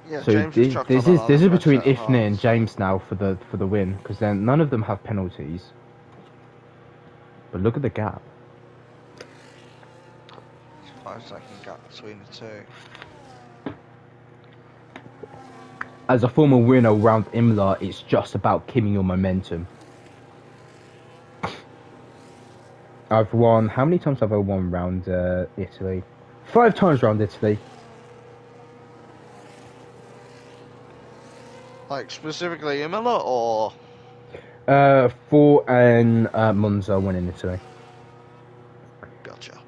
Yeah, So James this is between Ifne and James now for the win, because then none of them have penalties. But look at the gap. 5-second gap between the two. As a former winner around Imola, it's just about keeping your momentum. I've won. How many times have I won round Italy? 5 times round Italy. Like specifically Imola or? 4 and Monza won in Italy. Gotcha.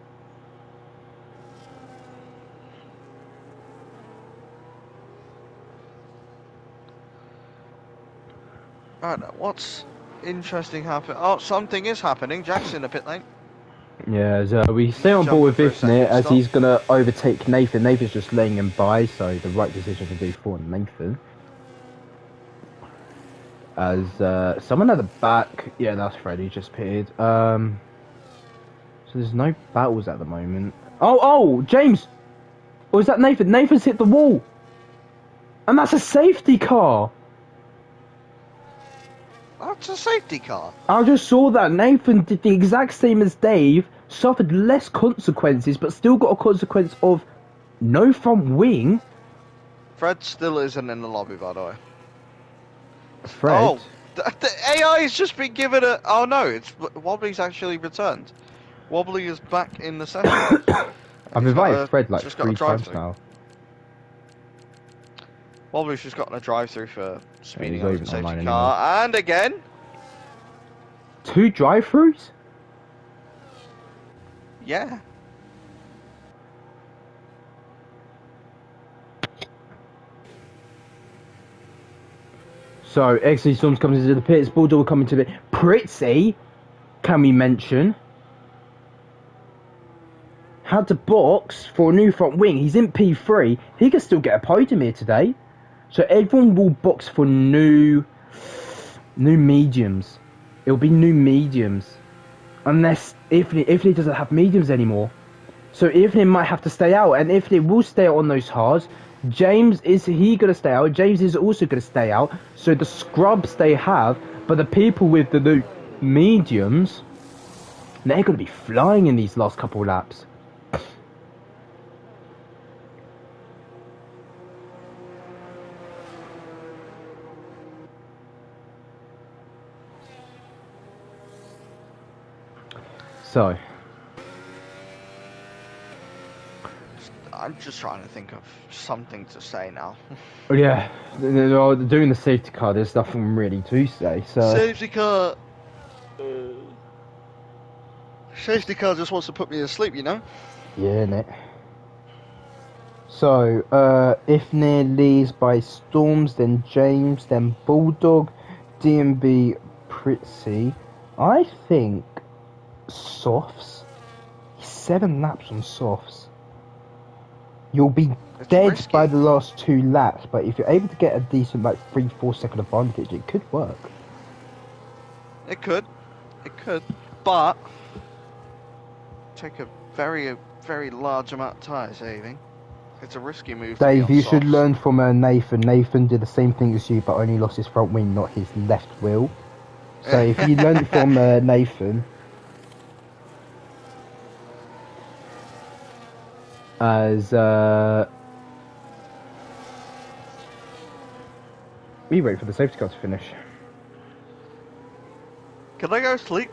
Right, what's interesting happening? Oh, something is happening. Jack's in the pit lane. Yeah, so we stay on board with Ifnit as he's going to overtake Nathan. Nathan's just laying him by, so the right decision to do for Nathan. As someone at the back, yeah, that's Freddie just pitted. So there's no battles at the moment. Oh, James! Or is that Nathan? Nathan's hit the wall! And that's a safety car. That's a safety car. I just saw that Nathan did the exact same as Dave, suffered less consequences, but still got a consequence of no front wing. Fred still isn't in the lobby, by the way. Fred? Oh, the AI has just been given a... Oh no, it's Wobbly's actually returned. Wobbly is back in the session. I've invited Fred like just got a 3 times drive-through. now. Wobbly's just gotten a drive-through for speeding not up even the safety online car. And again... 2 drive-throughs? Yeah. So, XC Storms comes into the pits, Bulldog coming to the Pritzy, can we mention? Had to box for a new front wing. He's in P3. He can still get a podium here today. So everyone will box for new mediums. It'll be new mediums. Unless Ifney doesn't have mediums anymore. So Ifney might have to stay out. And Ifney will stay out on those hards. James, is he going to stay out? James is also going to stay out. So the scrubs they have, but the people with the new mediums, they're going to be flying in these last couple of laps. So, I'm just trying to think of something to say now. yeah, they're doing the safety car, there's nothing really to say, so... Safety car... Safety car just wants to put me to sleep, you know? Yeah, innit? So, Ifnir leads by Storms, then James, then Bulldog, DMB, Pritzy. I think softs. 7 laps on softs. You'll be dead risky. by the last 2 laps, but if you're able to get a decent, like, 3-4 second advantage, it could work. It could. But... take a very, very large amount of tyres, saving. It's a risky move. Dave, you should learn from Nathan. Nathan did the same thing as you, but only lost his front wing, not his left wheel. So if you learn from Nathan... As we wait for the safety car to finish. Can I go sleep?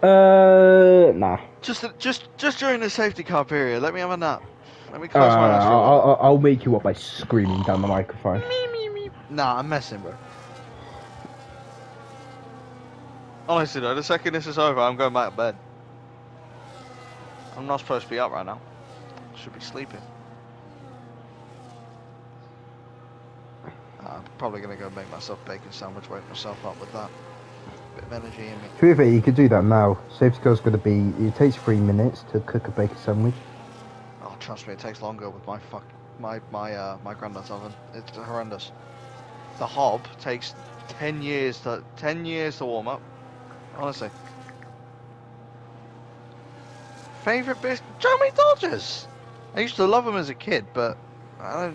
Nah. Just during the safety car period, let me have a nap. Let me close my eyes. I'll wake you up by screaming down the microphone. Nah, I'm messing, bro. Honestly though, the second this is over, I'm going back to bed. I'm not supposed to be up right now. I should be sleeping. I'm probably going to go make myself a bacon sandwich, wake myself up with that. Bit of energy in me. To be fair, you could do that now. Safety car's going to be... It takes 3 minutes to cook a bacon sandwich. Oh, trust me, it takes longer with my my granddad's oven. It's horrendous. The hob takes 10 years to warm up. Honestly. Favorite biscuit? Johnny Dodgers. I used to love them as a kid, but I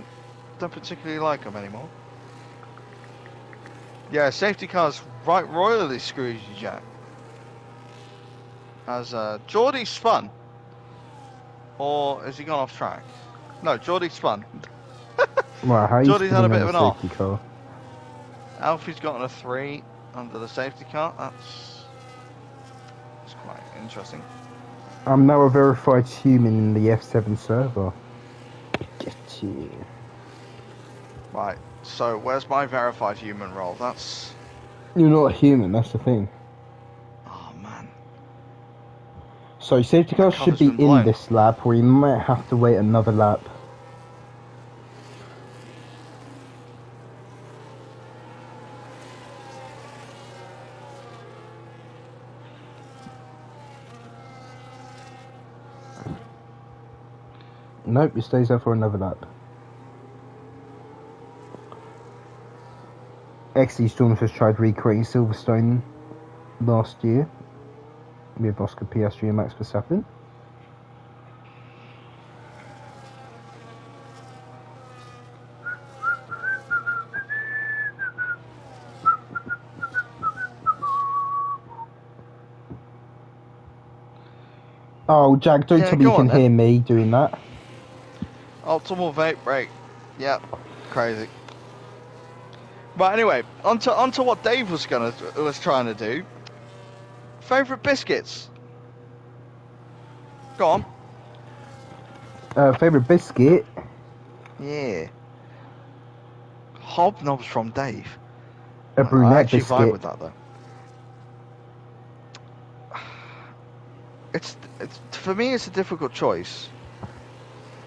don't particularly like them anymore. Yeah, safety car's right royally screws you, Jack. Has Geordie spun? Or has he gone off track? No, Geordie spun. Well, how Geordie's had a bit of an off. Car? Alfie's gotten a 3 under the safety car. That's quite interesting. I'm now a verified human in the F7 server. Get you. Right, so where's my verified human role? That's... You're not a human, that's the thing. Oh, man. So safety car should be in this lap, or you might have to wait another lap. Nope, it stays there for another lap. XE Storms has tried recreating Silverstone last year with Oscar Piastri and Max Verstappen. Oh, Jack, don't Yeah, tell me you go on can then. hear me doing that. Optimal vape break. Yep. Crazy. But anyway, onto what Dave was trying to do. Favorite biscuits. Go on. Favorite biscuit? Yeah. Hobnobs from Dave. A I brunette actually vibe biscuit. with that though. It's for me. It's a difficult choice.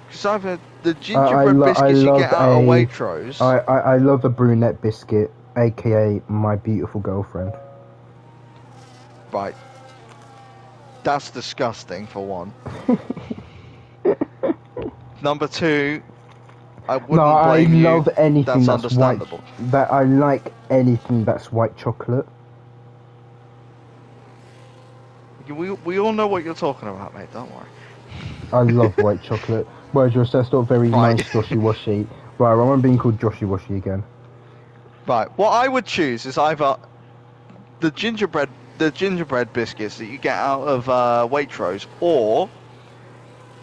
Because either the gingerbread I biscuits you love get out of a Waitrose. I love a brunette biscuit, aka my beautiful girlfriend. Right. That's disgusting for one. Number two, I No, wouldn't I blame you. love anything That's that's white. understandable. That I like anything that's white chocolate. We all know what you're talking about, mate. Don't worry. I love white chocolate. Whereas you're just not very Right. nice, Joshy Washy. Right, I remember being called Joshy Washy again. Right. What I would choose is either the gingerbread biscuits that you get out of Waitrose, or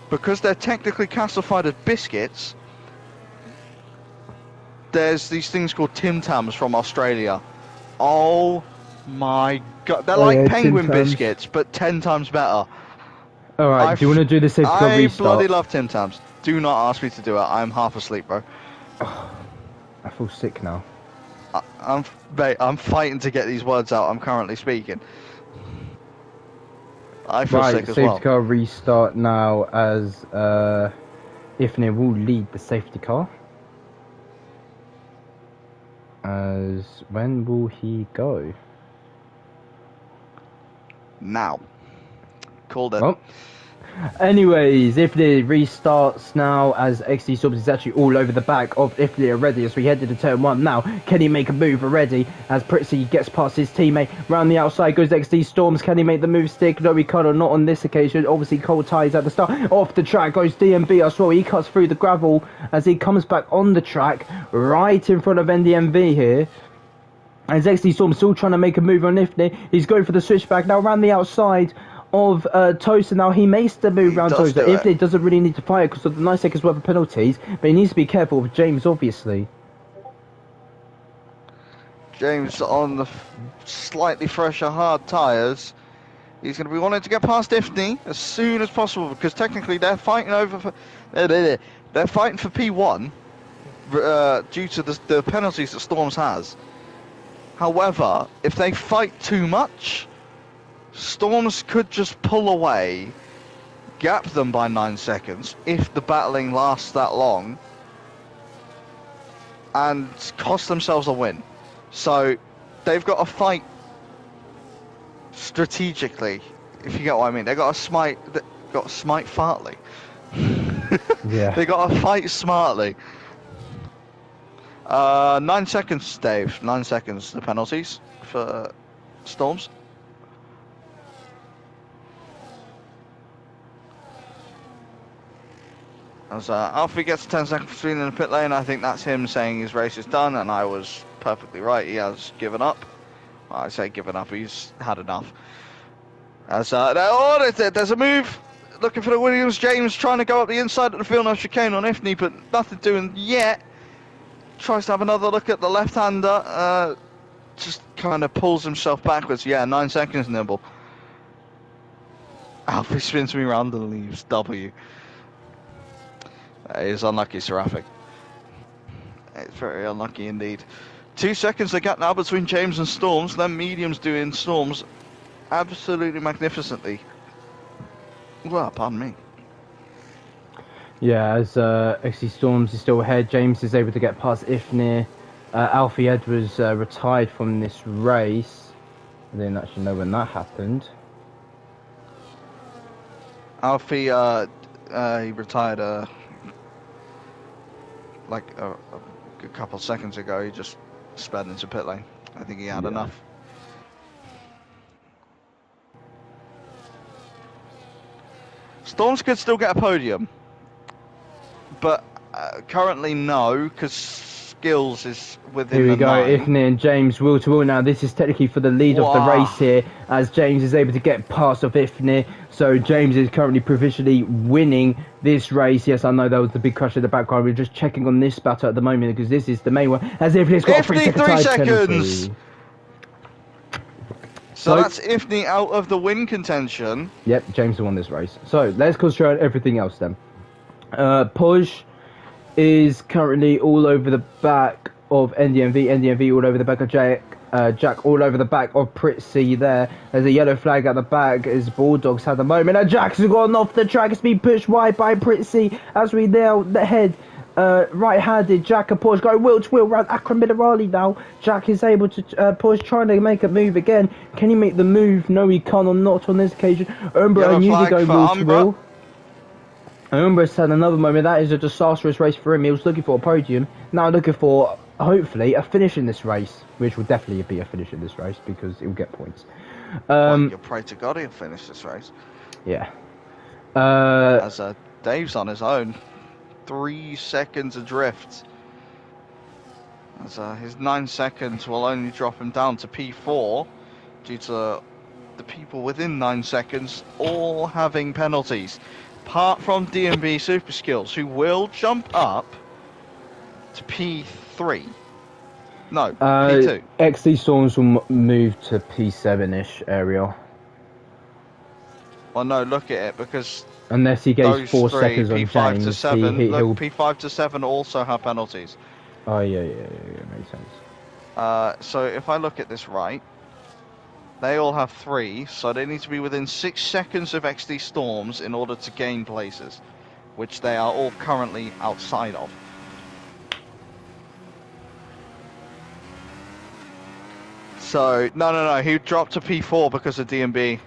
because they're technically classified as biscuits, there's these things called Tim Tams from Australia. Oh my god, they're Oh like yeah, Tim penguin Tams. biscuits, but 10 times better. Alright, do you want to do the safety car I bloody restart? love Tim Tams. Do not ask me to do it. I'm half asleep, bro. I feel sick now. I'm fighting to get these words out. I'm currently speaking. I feel Right, sick as safety well. car restart now as Ifnir will lead the safety car. As when will he go? Now, called it. Well, anyways, Ifnir restarts now as XD Subs is actually all over the back of Ifnir already as we head into turn one now. Can he make a move already as Pritzy gets past his teammate? Round the outside goes XD Storms. Can he make the move stick? No, he can't, or not on this occasion. Obviously, Cold ties at the start. Off the track goes DMB as well. He cuts through the gravel as he comes back on the track right in front of NDMV here. And XD Storm still trying to make a move on Ifnir. He's going for the switchback now around the outside of Toaster. Now he makes the move He round does Toaster. do it. Ifnir doesn't really need to fire because of the 9 seconds worth of penalties, but he needs to be careful with James, obviously. James on the slightly fresher hard tyres. He's going to be wanting to get past Ifney as soon as possible because technically they're fighting they're fighting for P1 due to the penalties that Storms has. However, if they fight too much, Storms could just pull away, gap them by 9 seconds if the battling lasts that long, and cost themselves a win. So they've got to fight strategically, if you get what I mean. They've got to smite fartly. Yeah. They got to fight smartly. 9 seconds, Dave. 9 seconds, the penalties for Storms. As Alfie gets 10 seconds between in the pit lane, I think that's him saying his race is done, and I was perfectly right. He has given up. Well, I say given up, he's had enough. As there's a move. Looking for the Williams. James trying to go up the inside of the field, no chicane on Ifney, but nothing doing yet. Tries to have another look at the left-hander. Just kind of pulls himself backwards. Yeah, 9 seconds nibble. Alfie spins me round and leaves W. It's unlucky, Seraphic. It's very unlucky indeed. 2 seconds the gap now between James and Storms. Then Medium's doing Storms absolutely magnificently. Well, pardon me. Yeah, as XD Storms is still ahead, James is able to get past Ifnir. Alfie Edwards retired from this race. I didn't actually know when that happened. Alfie, he retired like a good couple of seconds ago. He just sped into pit lane. I think he had enough. Storms could still get a podium, but currently no, because Skills is within Here we the go, 9. Ifni and James wheel to wheel now. This is technically for the lead of the Wow. race here, as James is able to get past of Ifni. So James is currently provisionally winning this race. Yes, I know that was the big crush in the background. We're just checking on this battle at the moment because this is the main one. As Ifni's got a 3-second 53 time seconds! penalty. So that's Ifni out of the win contention. Yep, James won this race. So let's concentrate on everything else then. Poj is currently all over the back of NDMV all over the back of Jack all over the back of Pritzy there. There's a yellow flag at the back as Bulldogs had the moment, and Jack's gone off the track. It's been pushed wide by Pritzy as we nail the head. Right-handed Jack and Porsche go wheel to wheel around Akron Minerali now. Jack is able to Porsche trying to make a move again. Can he make the move? No, he can't, or not on this occasion. Umbra and Yuzi go wheel to wheel. Umbra's had another moment. That is a disastrous race for him. He was looking for a podium. Now looking for, hopefully, a finish in this race, which will definitely be a finish in this race because it will get points. You pray to God he'll finish this race. Yeah. As Dave's on his own. 3 seconds adrift. As his 9 seconds will only drop him down to P4 due to the people within 9 seconds all having penalties. Apart from DMB Super Skills, who will jump up to P3. No, P2. XD Storms will move to P7-ish area. Well, no, look at it, because unless he gains 4 three, seconds on P5 James, to 7, he'll... P5 to 7 also have penalties. Oh, yeah, makes sense. So if I look at this right, they all have 3, so they need to be within 6 seconds of XD Storms in order to gain places, which they are all currently outside of. So, no, he dropped to P4 because of DMB.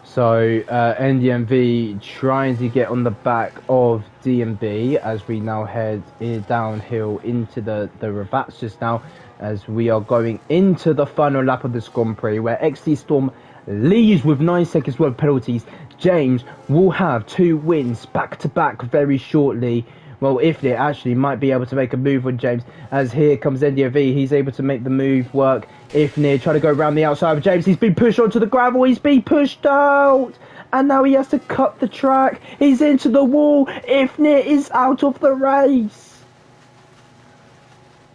So, NDMV trying to get on the back of DMB as we now head downhill into the Ravats just now, as we are going into the final lap of this Grand Prix, where XD Storm leads with 9 seconds worth of penalties. James will have 2 wins back to back very shortly. Well, if they actually might be able to make a move on James, as here comes NDMV, he's able to make the move work. Ifnir trying to go around the outside of James, he's been pushed onto the gravel, he's been pushed out, and now he has to cut the track, he's into the wall, Ifnir is out of the race.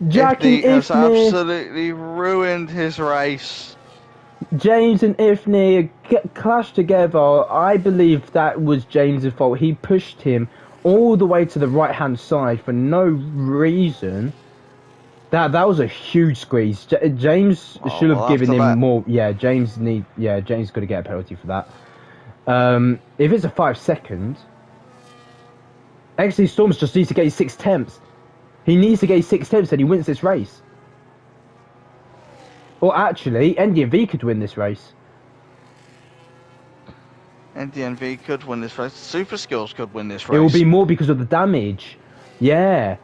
Ifnir has absolutely ruined his race. James and Ifnir clashed together. I believe that was James's fault. He pushed him all the way to the right hand side for no reason. That was a huge squeeze. James should have given him more. Yeah, James got to get a penalty for that. If it's a 5 second, XD Storms just needs to get 6 temps. He needs to get 6 temps and he wins this race. Or actually, NDMV could win this race. NDMV could win this race. Super Skills could win this race. It will be more because of the damage. Yeah.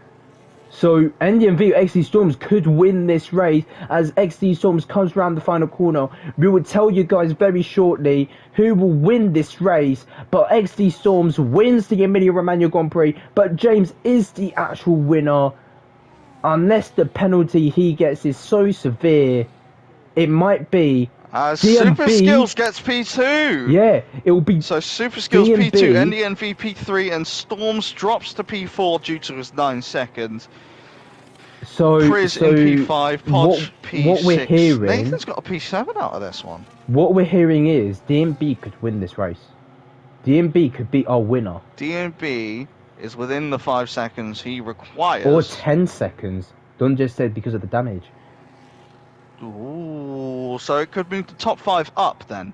So NDMV XD Storms could win this race as XD Storms comes around the final corner. We will tell you guys very shortly who will win this race. But XD Storms wins the Emilia Romagna Grand Prix. But James is the actual winner. Unless the penalty he gets is so severe, it might be Super Skills gets P2. Yeah, it will be. So Super Skills DMB, P2, NDMV P3, and Storms drops to P4 due to his 9 seconds. So Priz in P5, Podge P6. What we're hearing, Nathan's got a P7 out of this one. What we're hearing is DMB could win this race. DMB could be our winner. DMB is within the 5 seconds he requires. Or 10 seconds. Don just said because of the damage. Ooh, so it could move the top 5 up then.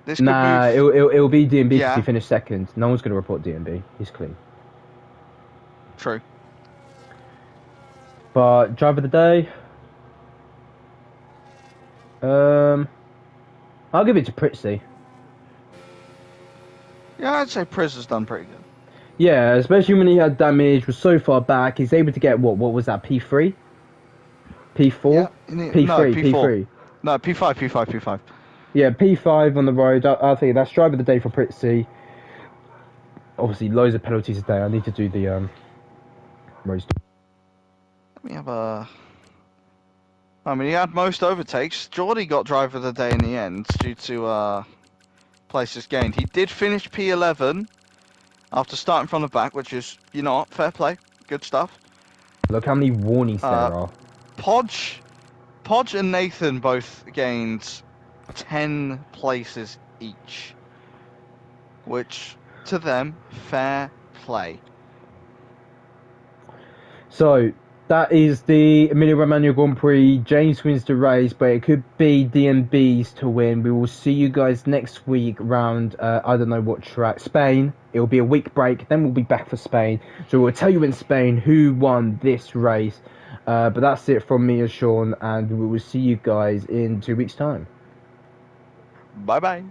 This could it'll be DMB because he finished second. No one's going to report DMB. He's clean. True. But driver of the day, I'll give it to Pritzy. Yeah, I'd say Priz has done pretty good. Yeah, especially when he had damage, was so far back. He's able to get what was that? P3, P4, yeah, P3, no, P4. P3. No, P5. Yeah, P5 on the road. I think that's driver of the day for Pritzy. obviously loads of penalties today. I need to do the race. Let me have a. I mean, he had most overtakes. Geordie got driver of the day in the end due to places gained. He did finish P11 after starting from the back, which is, you know what, fair play. Good stuff. Look how many warnings there are. Podge and Nathan both gained 10 places each, which, to them, fair play. So, that is the Emilia-Romagna Grand Prix. James wins the race, but it could be DMB's to win. We will see you guys next week round, I don't know what track. Spain. It will be a week break, then we'll be back for Spain. So we'll tell you in Spain who won this race. But that's it from me and Sean, and we will see you guys in 2 weeks' time. Bye-bye.